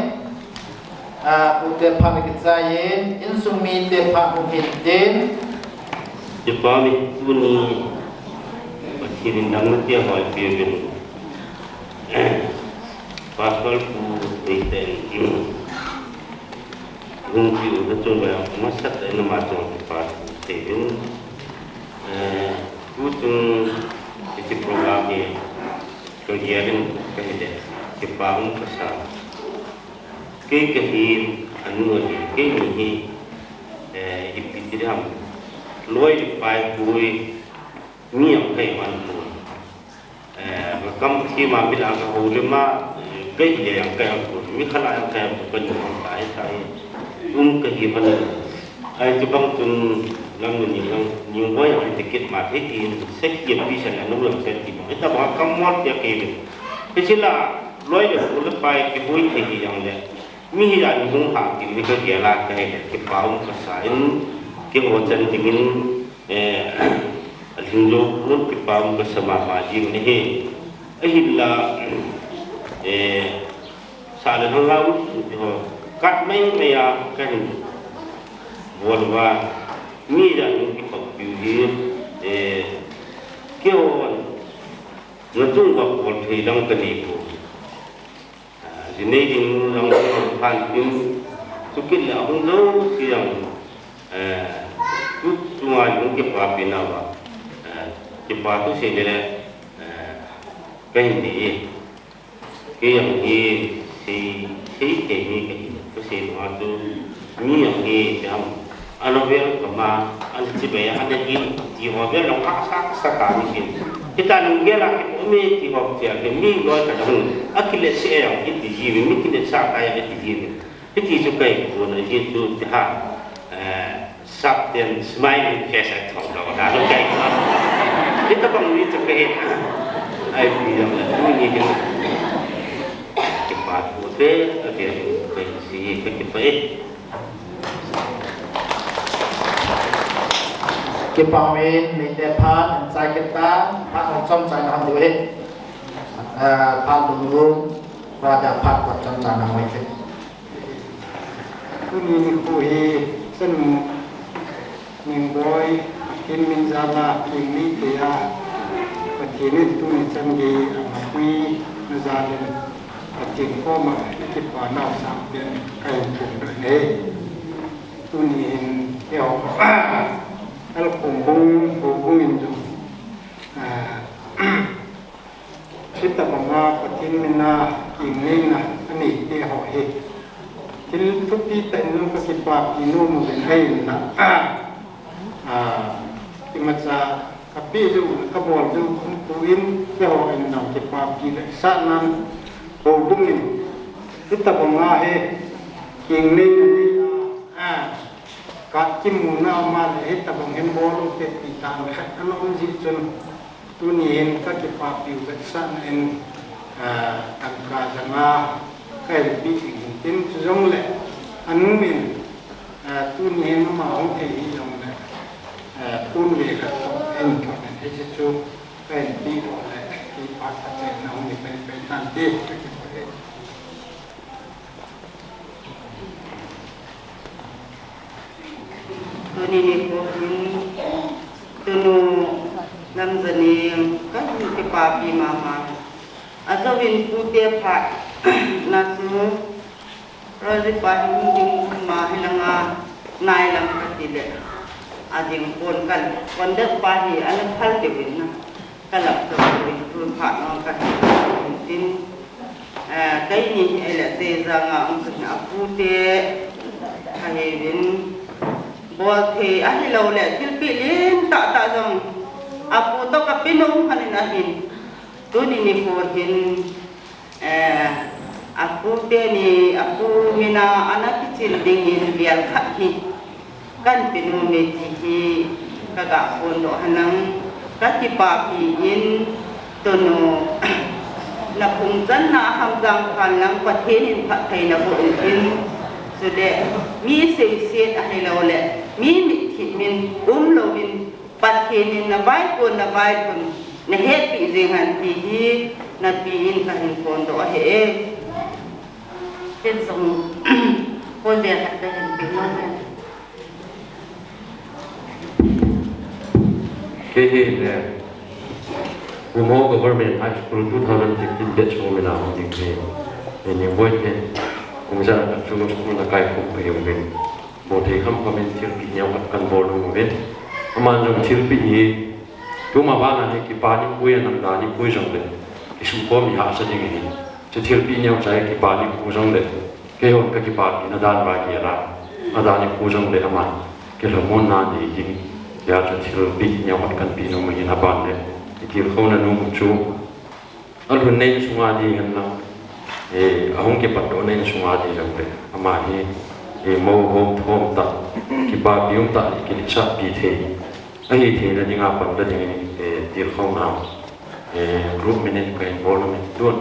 ute pamit saya insumi te pamit den Jepami tuni pakirin dang dia hoi pieben pasal pu deten rumpi udah coba masak ini macam pas teben kutung itu programnya kegiatan kehidupan kepang kesal kehidupan anu kehidupan ipitiram lối đi phải bùi miệng cái hoàn bùi và cầm khi mà biết là cái hồ lên mà cái gì để cái hoàn bùi biết khá là cái hoàn bùi bên trong tại cái cái gì bên ai chụp băng tuần lần nhiều quá anh thì kết mà thế thì sẽ kiểm đi xem là nông lượng sẽ thì người ta bảo cầm mót cho kì cái chỉ là lối để hồ lên phải cái bùi thì gìอย่างnày mi là những công hàng thì cái kia là cái bảo cái sai cái hồ chân thì mình hình lô muốn cái bao cái sâm mà gì này hết ấy là sao để nó lâu cắt mấy cái hình vốn và mi là những cái phẩm biểu hiện kêu nói chung là một thời đang cần đi của thì nay thì đang hoàn những số kiện là không lâu thì rằng cuma những cái pháp bên nào cái pháp tu sẽ là cái gì cái gì thì cái tu sẽ nó tu nhiều cái yang anh nói mà anh chỉ bây giờ anh đi thì họ biết lòng ác sắc cả như kita nunggu lah kami di hotel kami luar kadang akibat saya yang itu jiwa mungkin saya kaya itu jiwa itu juga itu itu dah Sabdan smiling face at home đó đã nó cái kita bang ni terkait ai bilang ini je cepat putih ada pensi kecepatan kepamin ni depan saya kita pak ngom saya nak duit pak dulu pada pak macam sana macam ini kuih senu mình boykin mình ra là mình đi thì và chỉ nên tu nên chân gì mà quy nó ra lên và chỉ có mà cái quả nào sắm đến cái cùng đợi đấy tu nên theo cái là cùng bung mình dùng คิดแต่บอกว่าปฏิมินาอิงนิ่งนะอันนี้เตะหอยคิดทุกที่แต่นุ่งก็คิดว่ากินนุ่มเป็นให้นะที่มันจะกับพี่ดูกระบอกดูตัวอินเที่ยวเองนะคิดว่ากินสารนั้นโอ้ดุงินคิดแต่บอกว่าเฮ้กินนิ่งนี่กัดจิ้มมูน่ามาเลยแต่บอกเห็นบอลลูกเตะตีตามแค่นั้นมันจิตจนตัวนี้เห็นก็คิดว่าผิวเป็นสารเองอันกาจะมาใกล้ปีสิ่งที่จะจงเลยอันนู้นเองตัวนี้เห็นมาของเที่ยวงเลยคุณเวลาเอ็นก็เป็นที่จะช่วยใกล้ปีก่อนเลยที่ปัจจัยน้องนี่เป็นทันทีตัวนี้นี่พวกนี้ตัวนู้นลำเสนียงก็อยู่ที่ป่าปีมาอาจจะวินพูดเดียบนัดซื้อเราจะไปยิงมาให้นางนายลำปฏิเดชอาจจะคนกันวันเด็กไปอันนั้นพันเดียวนะก็หลับตัวเป็นคนผ่านน้องกันจริงได้ยินไอ้แหละเตะจังอ่ะมันคืออาพูดเตะให้เป็นบอลเทอันนี้เราแหละที่ปีเล่นตาจังอาพูดต้องกับพี่น้องคนนี้นะหินตัวนี้นี่พูดหินaku ni aku mina anak kecil dingin biar kaki kan penuh meti kagak pondok hanang kaki papi in tono na pungzan na hamzang kalang pathenin patay na buin sudah mi seiset ahilawle mi mitit min lawin pathenin na baik pun na happy zingan tihi na piin kahin pondokเป็นส่งคนเดียวแต่เห็นเป็นน้องเนี่ยKHL Remote Government High School 2015 batch mo na ang degree. Yan yung boy din. Kung saan ang sunod school na kaya kong payungin. Mote kam kami tirpi niya at kan bolo mo bin. Aman yung tirpi niya. Tumaba na hikipani ko yan ang dani ko yung din. Isupo mi hasa dingin. Sa tirpi niya sa hikipani ko yung din. Kaya yung kakipani na daan ba kira. Adani ko yung din aman. Kaya mo na ni ding. Kaya sa tirpi niya at kan pino mo hinaban din. Itir ko na nung chu. Alun na yung sungadi yan lang. Ahong kipato na yung sungadi lang din. Amahi. Mau hom thom ta. Kipa biyong ta ikinitsa pithe. Ay the na dinga pan da ding tir ko na. Group minute ka involvement doon.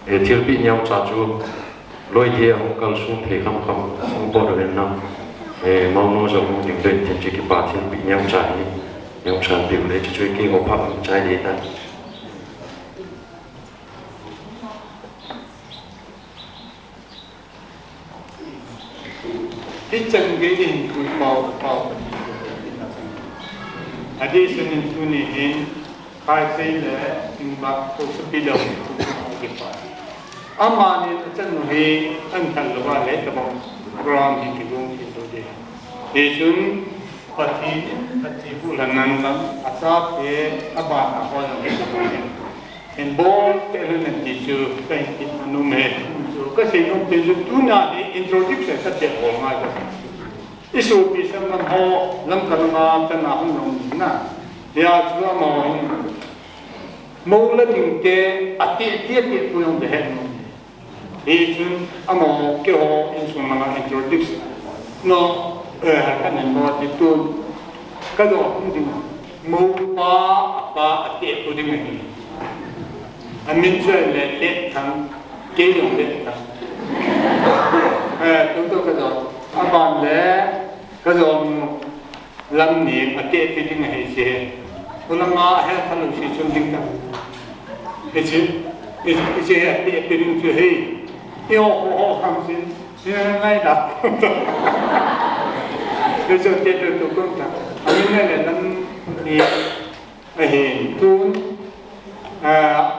Tir pi nyao cha chu. Loi the ahong kal sum the kham sum po do na. Mau no zo mu ding den chen chi kipa tir pi nyao cha ni. Nyao cha bi le chi chui ki ho phap chai de ta. Cái chân cái gì cũng bao ở đây xin nên tu này hen khai xây là những bác có sự bị động cái phải ama này chân nó he anh thành làว่าlấy cái bằng program thì cái đúng cái đó đấy để chúng pati phụ là năng lắm asap cái aba apa là cái đó đấy en bon cái này thì chưa cái anh mê cái gì cũng thì chúng ta đi introduction rất là hồ ngay rồi isu bisa memho lam karena tanah nong na dia juga mau la ding ke ati tu yang deh isun amo ke ho isun mana introduction no kan mo itu kado ding mau pa ati tu ding ni amin je le thang ke yong le thang tu kado aban le cái dòng lâm niệm ở tiệm cái tiếng này sẽ có năm ngõ hay thay đổi sự chung tinh thần cái chứ tiệm cái tiếng chưa hay yêu họ hàng xin ngay đặt cái giờ tiệm được tổ công tác anh ấy là lâm niệm ở hiện tuôn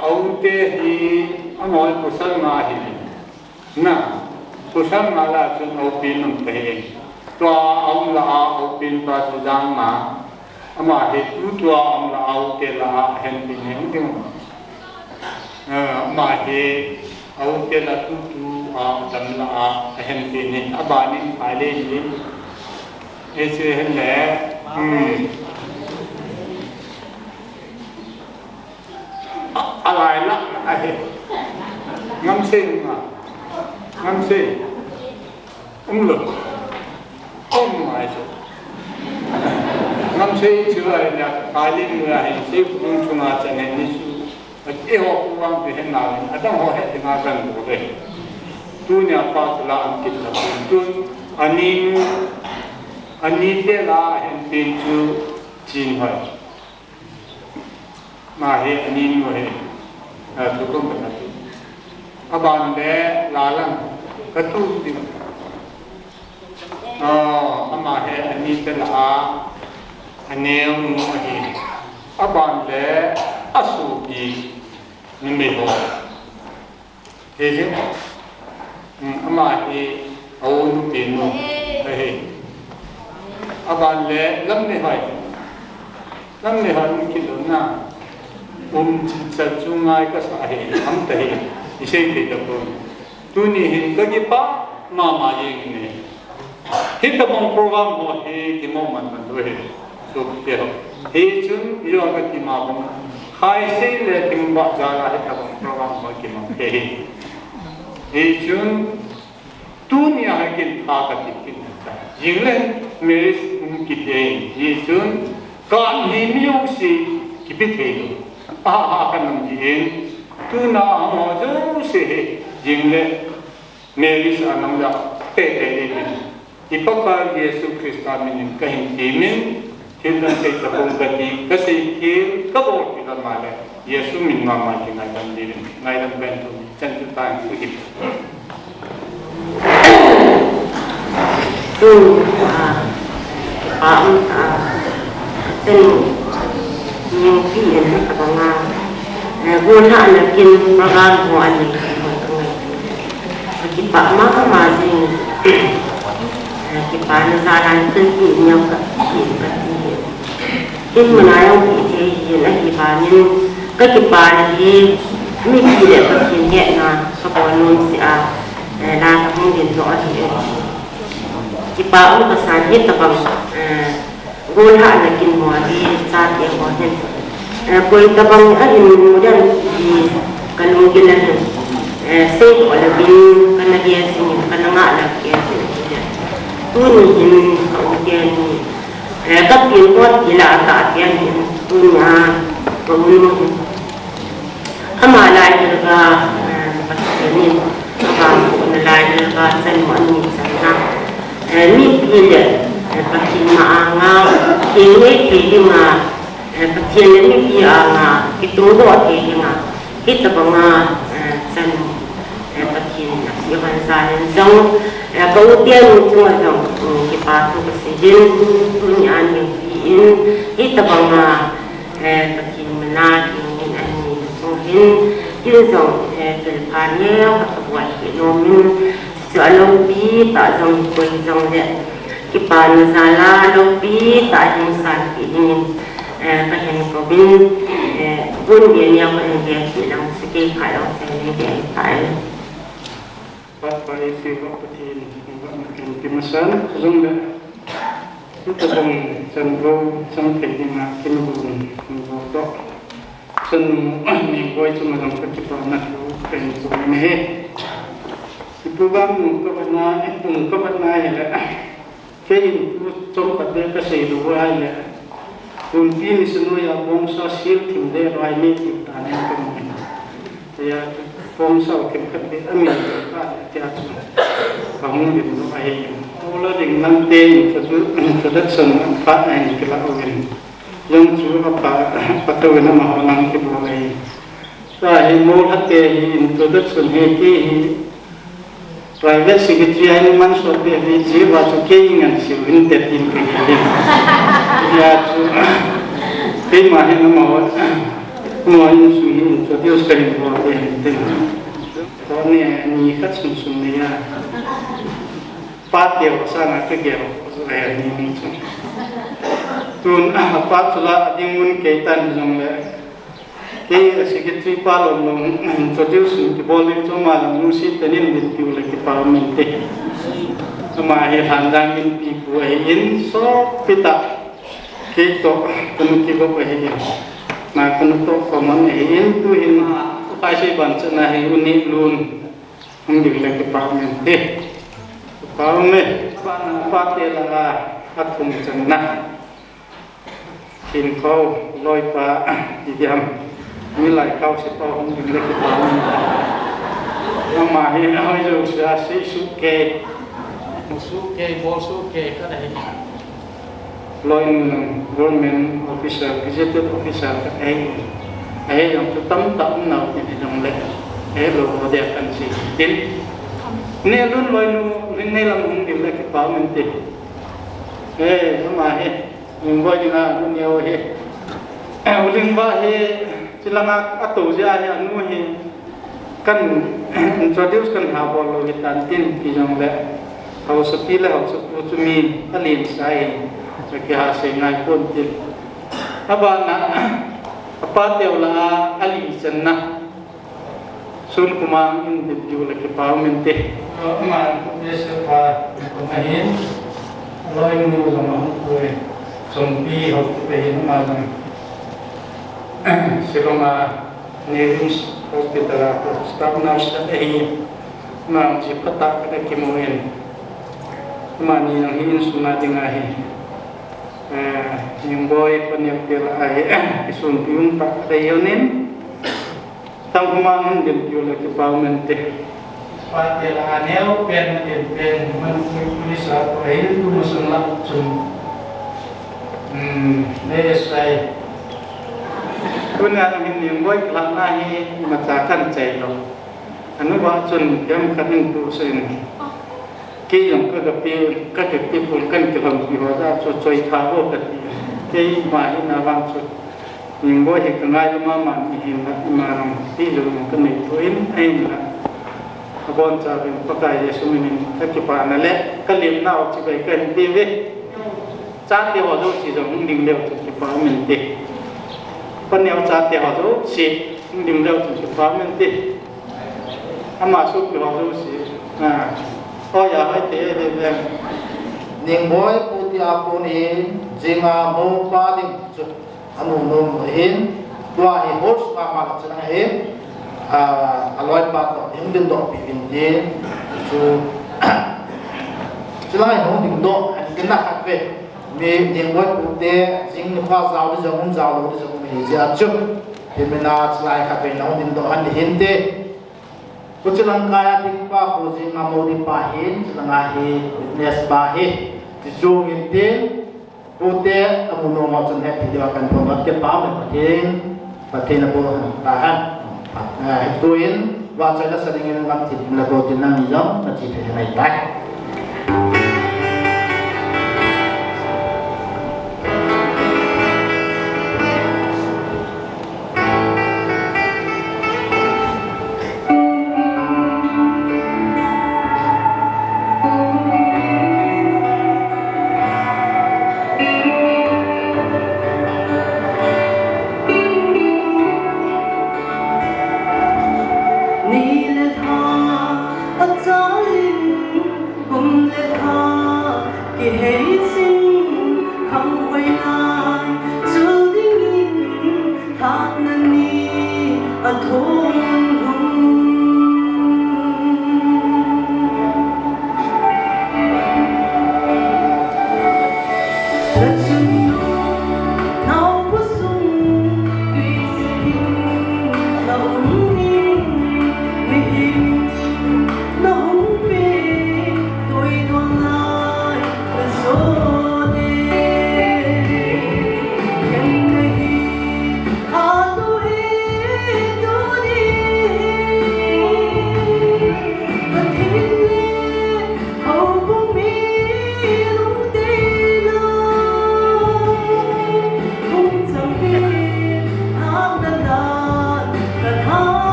ông tê thì ông nói của sao mà hiện nè của sao mà là chuyện ông pin ông têตัวองละเอาเป็นปราศจากมาอามาเหตุตัวองละเอาเตละเห็นเป็นอย่างเดียว ama he au te la tu a dam la a hen te ni abani pai le ni e se hen le alai la a he ngam sing lo mai so ngam sei chua ya kali mu ya he se pun chuna chane ni su e ho wang be hen na ni adam ho he na gan bo le tu nya pa la am kit la tu ani te la hen tin chu jin hoi ma he ani mu he tu ko ba tu aban de la lang ka tu ti ama he ani te la aneu mu he aban de asu gi ni me ho he je ama he au nu pe no he aban le lam ne hai ki lo na chi cha chu ngai ka sa he am te he isei te ta ko tu ni hin ka gi pa ma ye ni hit the program ho he ki mo man do he so te ho he chun yo ka ti ma bom khai se le tim ba ja la he ta program ho ki ma he chun tu ni ha ki tha ka ti ki jing le me ki te he chun ka ni mi yo si ki bi te do a ka nam ji tu na ho zo se jing le me ri sa nam la te te ni ipaka Yesu Krista min kahin timin Hildan say tapong gati kasi hil kabor kita mala Yesu min mama kita dan diri ngailan bentu cantik tang begitu. Tu am sen yang kian abanga guna anakin program mo ani kita ma sing kita nasaran tentunya in menayang kita lagi panen kita lagi mesti dapat sini na sekolah si a lah mungkin doa dia kita untuk kesannya tabang guna anakin mo di saat yang boleh koi tabang ada kemudian di kalungkilan saya kalau bin karena dia sini karena nggak lagi tu ni kemudian tapi buat ila tak yang punya kemudian amalai juga ini abang amalai juga semua ni sana ni bila pakai maanga ini kita pakai ni dia anga kita buat dia kita bangga semua pakai yang saya jauh kemudian cuma jauh kita tu kesejin punya yang kita bangga pakai menak ini sohin kita jauh kelipanya kita buat nomin soalan bi tak jauh kau jauh dia kita nasalah lobi tak jauh sah ini kahen kobin pun dia yang dia bilang sikit kalau saya dia kai Bapak itu petin kimasan zongga kita pun cenderung sampai di makin bodoh cenderung ni boy cuma sampai kita nak kan ini itu bang kebenar ya kain itu coba dia kasih dua ya Kunti ni semua yang bangsa sil timde rai ni kita ni kemudian ya bangsa kemudian amin kita tiada kamu di mana ayah mula dengan nanti sudah senang pak yang kita awin yang juga apa tahu nama orang kita awin saya mula hati sudah senheki private secretary ini manusia dia jiwa cukai sih intetin begini ya kemahin nama ini suhin jadi sekali buat ini tahunnya ni kat sunsunnya pat dia sana kerja saya ini tun pat sulah dimun kaitan jomle ke secretary pa long introduce the bowling to ma long si tanin with you like parliament ma he handang in people in so pita ke to kanu ki go he na kanu to common in tu in pa sai ban chana he uni lun hung dik like parliament parliament pa te la atum chana tin ko loi pa diam mi lại cao sẽ to không dừng lên cái tàu nhưng mà hiện nay rồi sẽ số kê một số kê vô số kê cái này lôi government officer gazetted officer cái ấy làm cái tấm nào thì đồng lệ ấy rồi có đẹp cần gì tin nên luôn lôi nên làm không dừng lên cái tàu mình thì nhưng mà mình coi như là nhiều linh ba silanga atu ja ya nu hi kan introduce kan ha bol lo hitan tin ki jong le hau sapi le hau sapu chumi alin sai ke ha se ngai kon tin aba na apa teu la ali sanna sun kumang in de ju le ke pa mente ma ne se pa ko mahin loi nu lo ma ko som pi ho pe hin ma selama Nevis Hospital staff nurse mam si patak kada kimuin mani yang hin suna dingahi yung boy panyag pila ay isun piun pak tayonin tang kumangan din yula ki paumente patela anel pen man pulis ato ay tumusun lak sun desai Kuna min boy kelana hi macakan celo. Anu ba chun jam kanin tu sen. Ki yang ka gapi pun kan ke hang pi hoda so choi tha ho ka ti. Ki ma hi na wang chu. Min boy he ka ngai ma ma ni hi ma ram ti lu mo ka nei tu in ai la. Abon cha bin pakai yesu min ta ki pa na le ka lim na o chi bai kan ti ve. Cha ti ho do si jong ding le ki pa min ti. Penyaw cati hadu si dimdau tu parliament ti amasuk ke hadu si nah oh ya hai te de ning boy puti apun in jinga mo pa ding anu nom in tua hi hos ma ma chana in aloi pa to yung din do pi bin din chu chilai no ding do an ken na khat ve mi ning boy puti jing pa zao de jong zao de jong mi ja chu himena chilai khat ve no din do an hin te Kucilang kaya ting pa kuzi ngamo di pahin cilangahi witness pahin dijung intin pute amuno macam happy dia akan promote ke pam patin na buhan tahan ituin wacana seringin ngam tin lagotin nang izam na cita henai tak Hãy subscribe cho kênh Ghiền Mì Gõ để không bỏ lỡ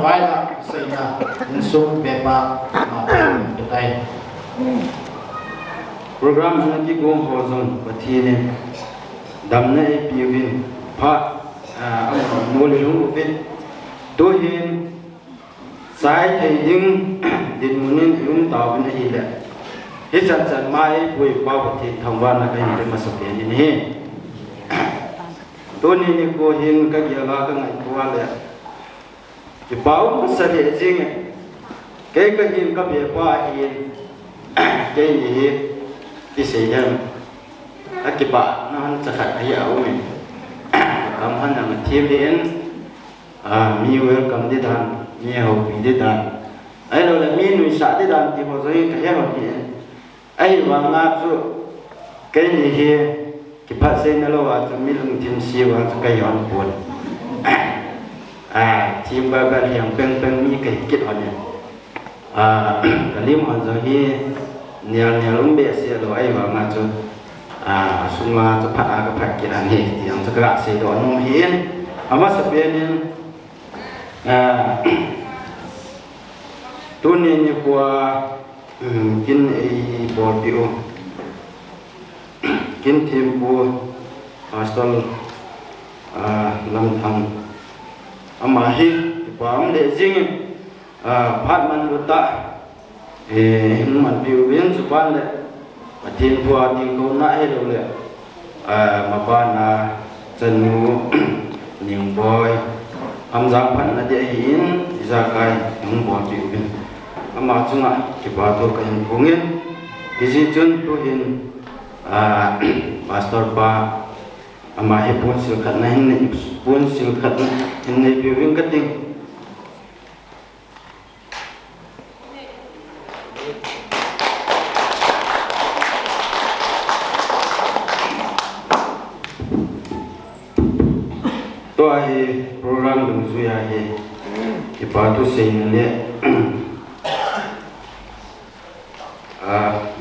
vai la sei na in sum be pa ma ke tai program na ki gom ho zon pathine damna e piwin pha mol lu vin to hin sai thai ding din munin yum ta bin hi la hi chan mai pui pa pathi thangwa na kai ni ma sa pe ni he to ni ko hin ka ya ga ka ngai kwa le ki pau sa le jing ke ka hin ka be pa hin ke ni ki se yan akiba na han cha khat ai au me kam han na thim den mi welcome de dan mi ho bi de dan ai lo la mi nu sa de dan ti ho zoi ka ya ho ni ai wa nga chu ke ni he ki pa se na lo wa chu mi lung tim si wa chu ka yon pon tim ba ba hiang peng mi ke kit on ni ka lim on zo hi niang lung be se lo ai wa nga chu suma chu pha ka pha ki an he ti ang chu ka se do num hin ama sa pe ni tu ni kwa kin ei bor ti o kin tim bu pastor lam thang ama hi pa am de jing phat man lu ta man piu win su pan le thiên thua thiên câu nãy đâu le mà ba na chân nu niềng boy am giang phan na de hin ra kai nung bo piu win ama chunga ki ba to kan bungin kisi chun tu hin pastor pa ama he pun sil khat na hin pun sil khat hin ne piu win kating to ai program dum su ya he ki pa tu se ne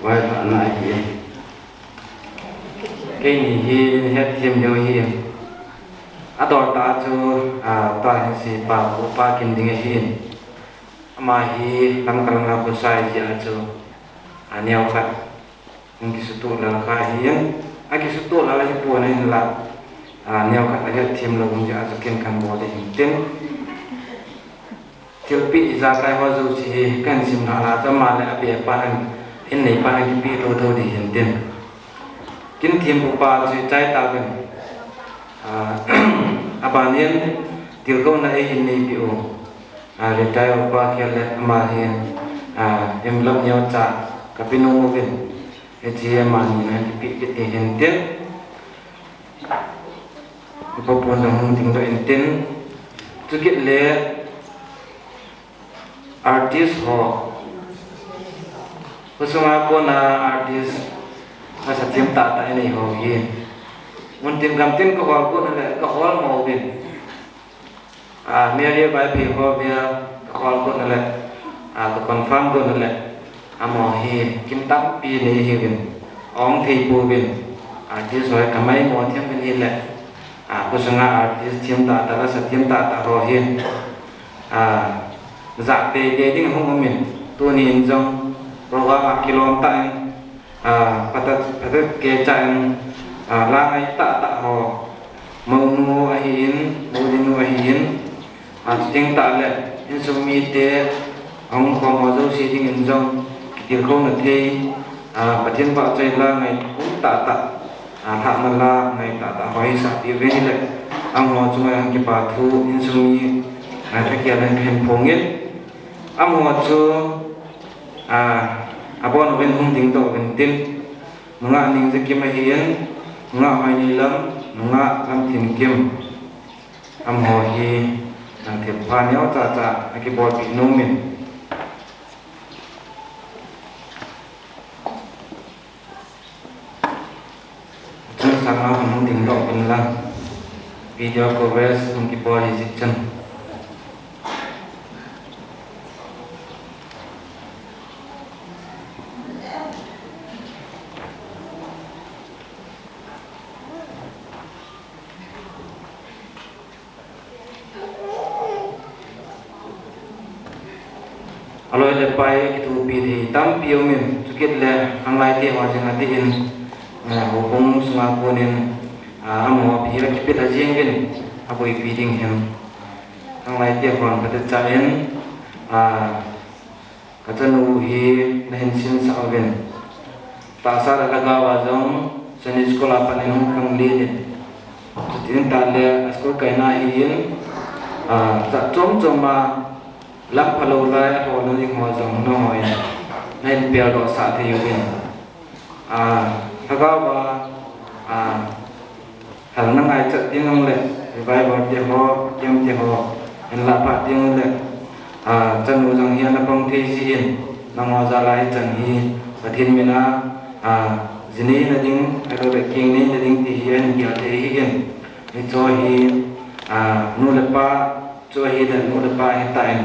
vai ta na hi cái này hi hết thêm điều hi đòi ta cho ta hình si pa upa kinh đình hi mà hi làm cái làm apa sai ji cho neo phát những cái sự là khai hi cái sự là hi buồn nên là neo phát là hết thêm là cũngจะกินกันบ่ได้หินเต็มเที่ยวปีจะไปว่าจะสิกันสิมาละจะมาแล้วเปียปานเห็นไหนปานกี่ปีโตๆได้หินเต็มกินเทียมปุปาจะใจตากันอาบานยันเที่ยวเขาในหินในปีโอเรใจปุปาเขียนเลยมาเห็นเอ็มลับเนียวจ่ากับพี่น้องกันเอจีมานี่นะกี่ปีกี่หินเต็มPopon dong ting do intin to get le artist ho kusuma ko na artist masa tim ta ini ho ye mun tim gam tim ko ho ko na ko hol mo bin me ye bai phi ho bia ko hol ko na le ko confirm ko na le amo he kim tam pi ni he bin ong thei pu bin artist ho kamai mo thiam bin hi le aku sengaja artis tiam tak ada rasa tiam tak tak rohin zat de ding hong min tu ni injong program kilom tan pada kecain langai tak ho mau nu ahin mau dinu ahin ting tak le insumi de ong ko mo zo si ding injong kitil ko na thei patien ba chai langai tak tak hak mala ngai ta ta hoi sa ti ve le ang ho chu ang ki pa thu in su mi a ta kia lan phen phongit am ho chu abon wen hung ding to wen tin nga ning ze kim hian nga hoi ni lam nga lam thin kim am ho hi ang thiam pha neo cha cha a ki bol pi nung min sama hum ding do bin lang video coverage unki boy hisichen aloi le pai ki tu pi thi tam piu min chukit le anglai ti wa jing ati in ho bung sunga kunin amo pi la ki pit ajing bin aboi pi ding hem anglai ti hon ka cha in ka chanu hi na hin sin sa bin ta sa la ga wa jong sani skola panin hong kang li ni chutin ta le skol kai na hi in za chom chom ma lak phalo lai ho no ni ho jong no hoi nen pial do sa the yu bin thagawa hal na ngai chat ting ang le vai ba ti ho kem ti ho en la pa ting le chanu jang hian na pang the ji in na ngo za lai chan hi pathin mina jini na ding aro le king ni na ding ti hian ya the hi gen ni cho hi nu le pa cho hi le nu le pa hi ta en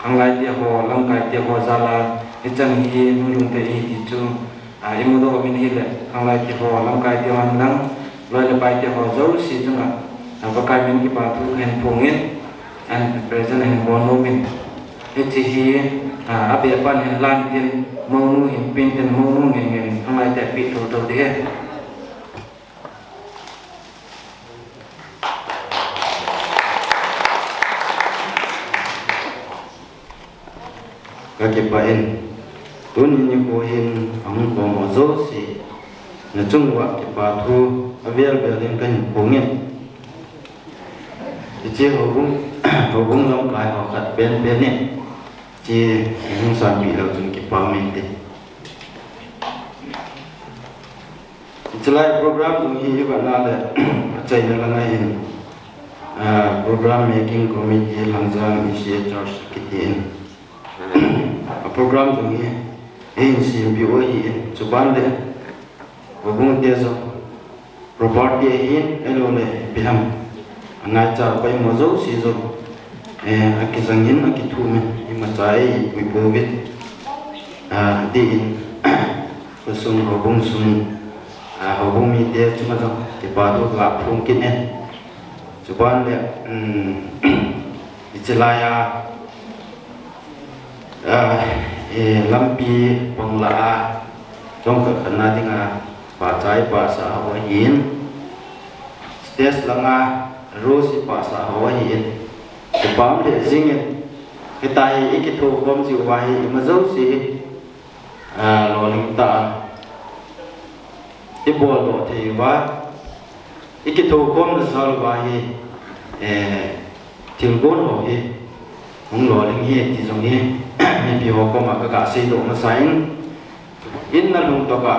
anglai ti ho lam kai ti ho za la ni chan hi nu lung te hi ti chu imu do min hi le anglai ti ho lam kai ti han lang loi le pai ti ho zo si chu nga ba kai min ki pa thu hen phongin and present and bono min ti hi abe pan hen lan tin mo nu hin pin tin mo nu nge nge anglai te pi to to de kakipain tunin ni ko hin ang ko mo zo si na chungwa ki pa thu avial belin kan pungin chi ho bung long kai ho khat ben ben ni chi hung san bi lo chung ki pa min te chulai program chung hi ba na le chai na la in program making committee langjang isi church kitin program chung hi in sim bi oi in chuban de bung te zo property hin elo le biham angai cha pai mo zo si zo akizangin akithu me ima chai wi covid di in kusung hobung sung hobung mi te chuma zo ti pa do la phung kin ne chuban le ichelaya lampi pangla trong ka khana dinga pa chai pa sa ho hin stage langa rosi pa sa ho hin ke pam le jing ke tai ikitho kom ji wa hi ma zo si lo ling ta ti bo do the wa ikitho kom na sal wa hi til gon ho hi hong lo ling hi ti jong hi mi pi ho ko ma ka sei do ma sain in na lung to ka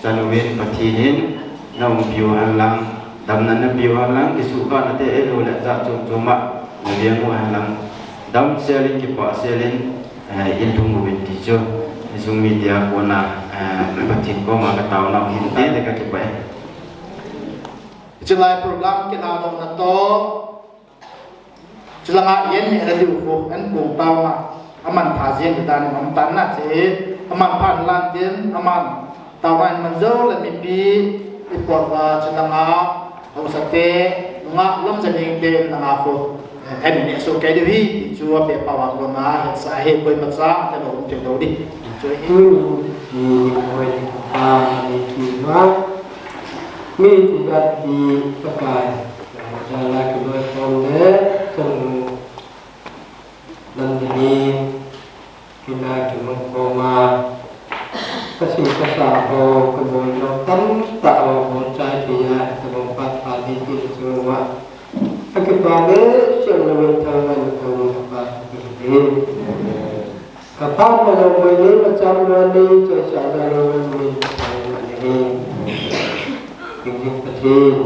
chanuwen pathinin na um piu han lang dam na piu han lang ki su ka na te elo la za chom choma na le mo han lang dam selin ki pa selin in thung win ti cho isung media ko na pathin ko ma ka taw na hin te de ka ki pa chulai program ki na do na to chulanga yen ne la du ko an bung taw ma aman tha jien ta ni mam tan na che aman phan lan tin aman tawan man zo la mi pi ipot wa chulanga au sa te nga lam jan ing te na nga ko en ne so ke de hi chu pe pa wa ko na sa he koi ma sa ta no te do di chu hi ni koi pa ni ki ma mi ti ga ti pa kai ja la ki do phong de sung dan ni kina ki mo ko ma kasi kasa ho ko bo no tan ta ho bo chai ti ya ta bo pa pa di ti su wa akipade chen na wen ta na ko pa ti kapal pada ini macam mana cuaca dalam ini ini penting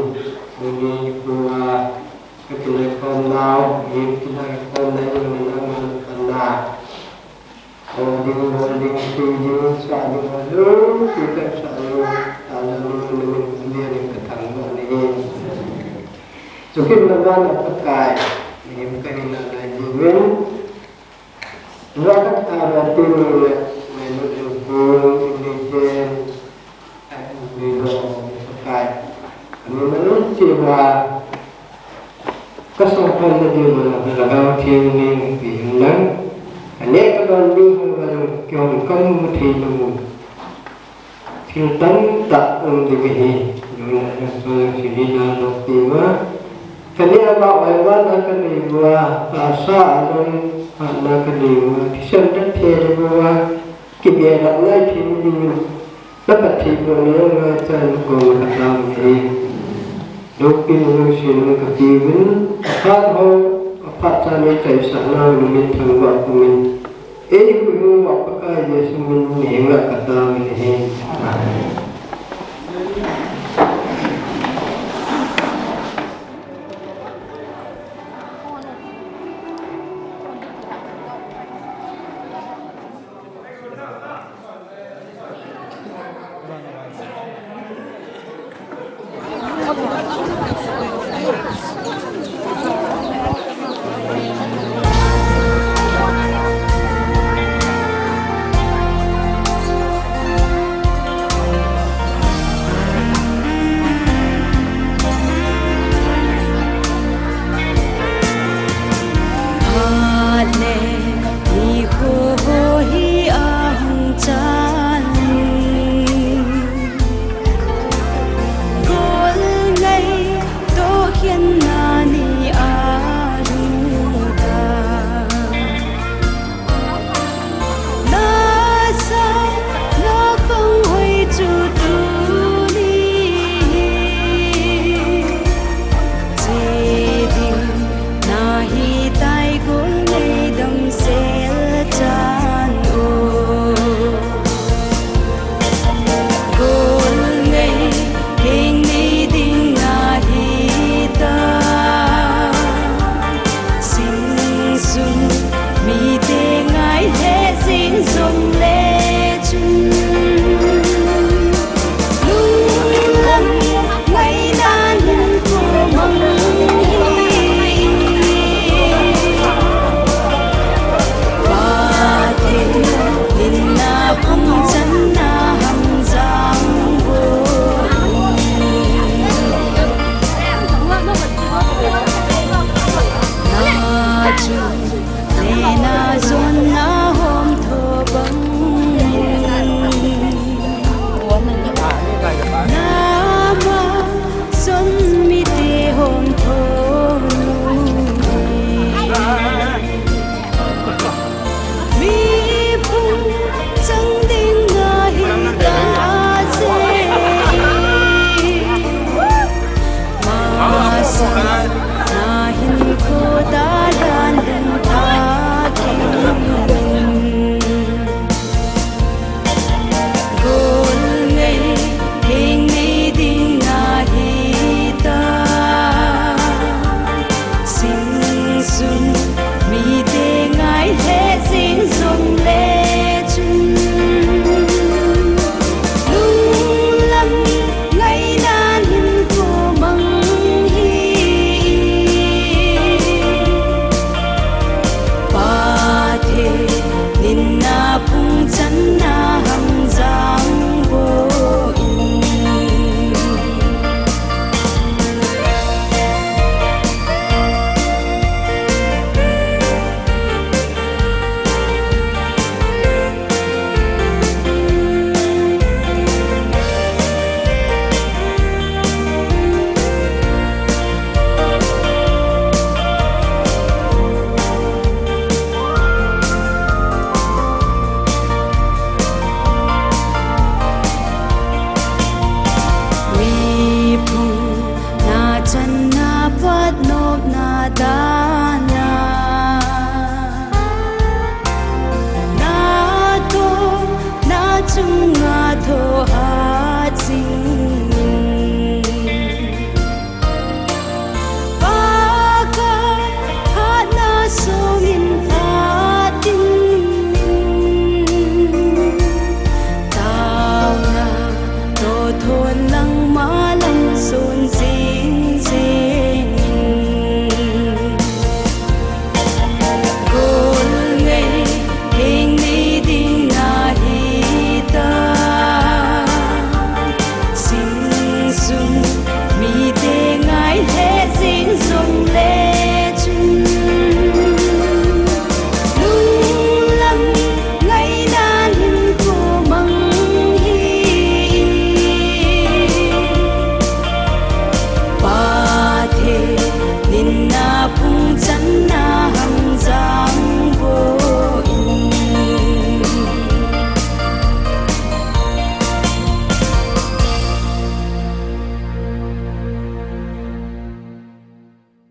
ini keluar ketelefon now ini ketelefon dari mana mana holding tuju selalu kita selalu dalam ini ketangguhan ini cukup dengan pakai ini bukan ada jiwen Rakat aratin menurut indigen biro pakai menurut jiwa kesopan tadi mengenai film bilang อันนี้ก็โดนดูว่าเกี่ยวกับการมุทีนูที่ตั้งตัดดีกว่านี้ดูแลตัวสิ่งที่เราต้องตีว่าทีนี้เราเอาไว้นักดีว่าอาสาเรานักดีว่าที่ฉันได้เทว่ากิเลสอะไรที่มีแล้วปฏิบัติเนี่ยเราจะกงกระทำเองลูกกินลูกชินกับจีวินข้าเขาพัฒนาใจสันนามิตรทั้งวัดมิตรเอ้ยคุณบอกว่าเยซูมินเหนื่อยกับตามิเองHale, hijo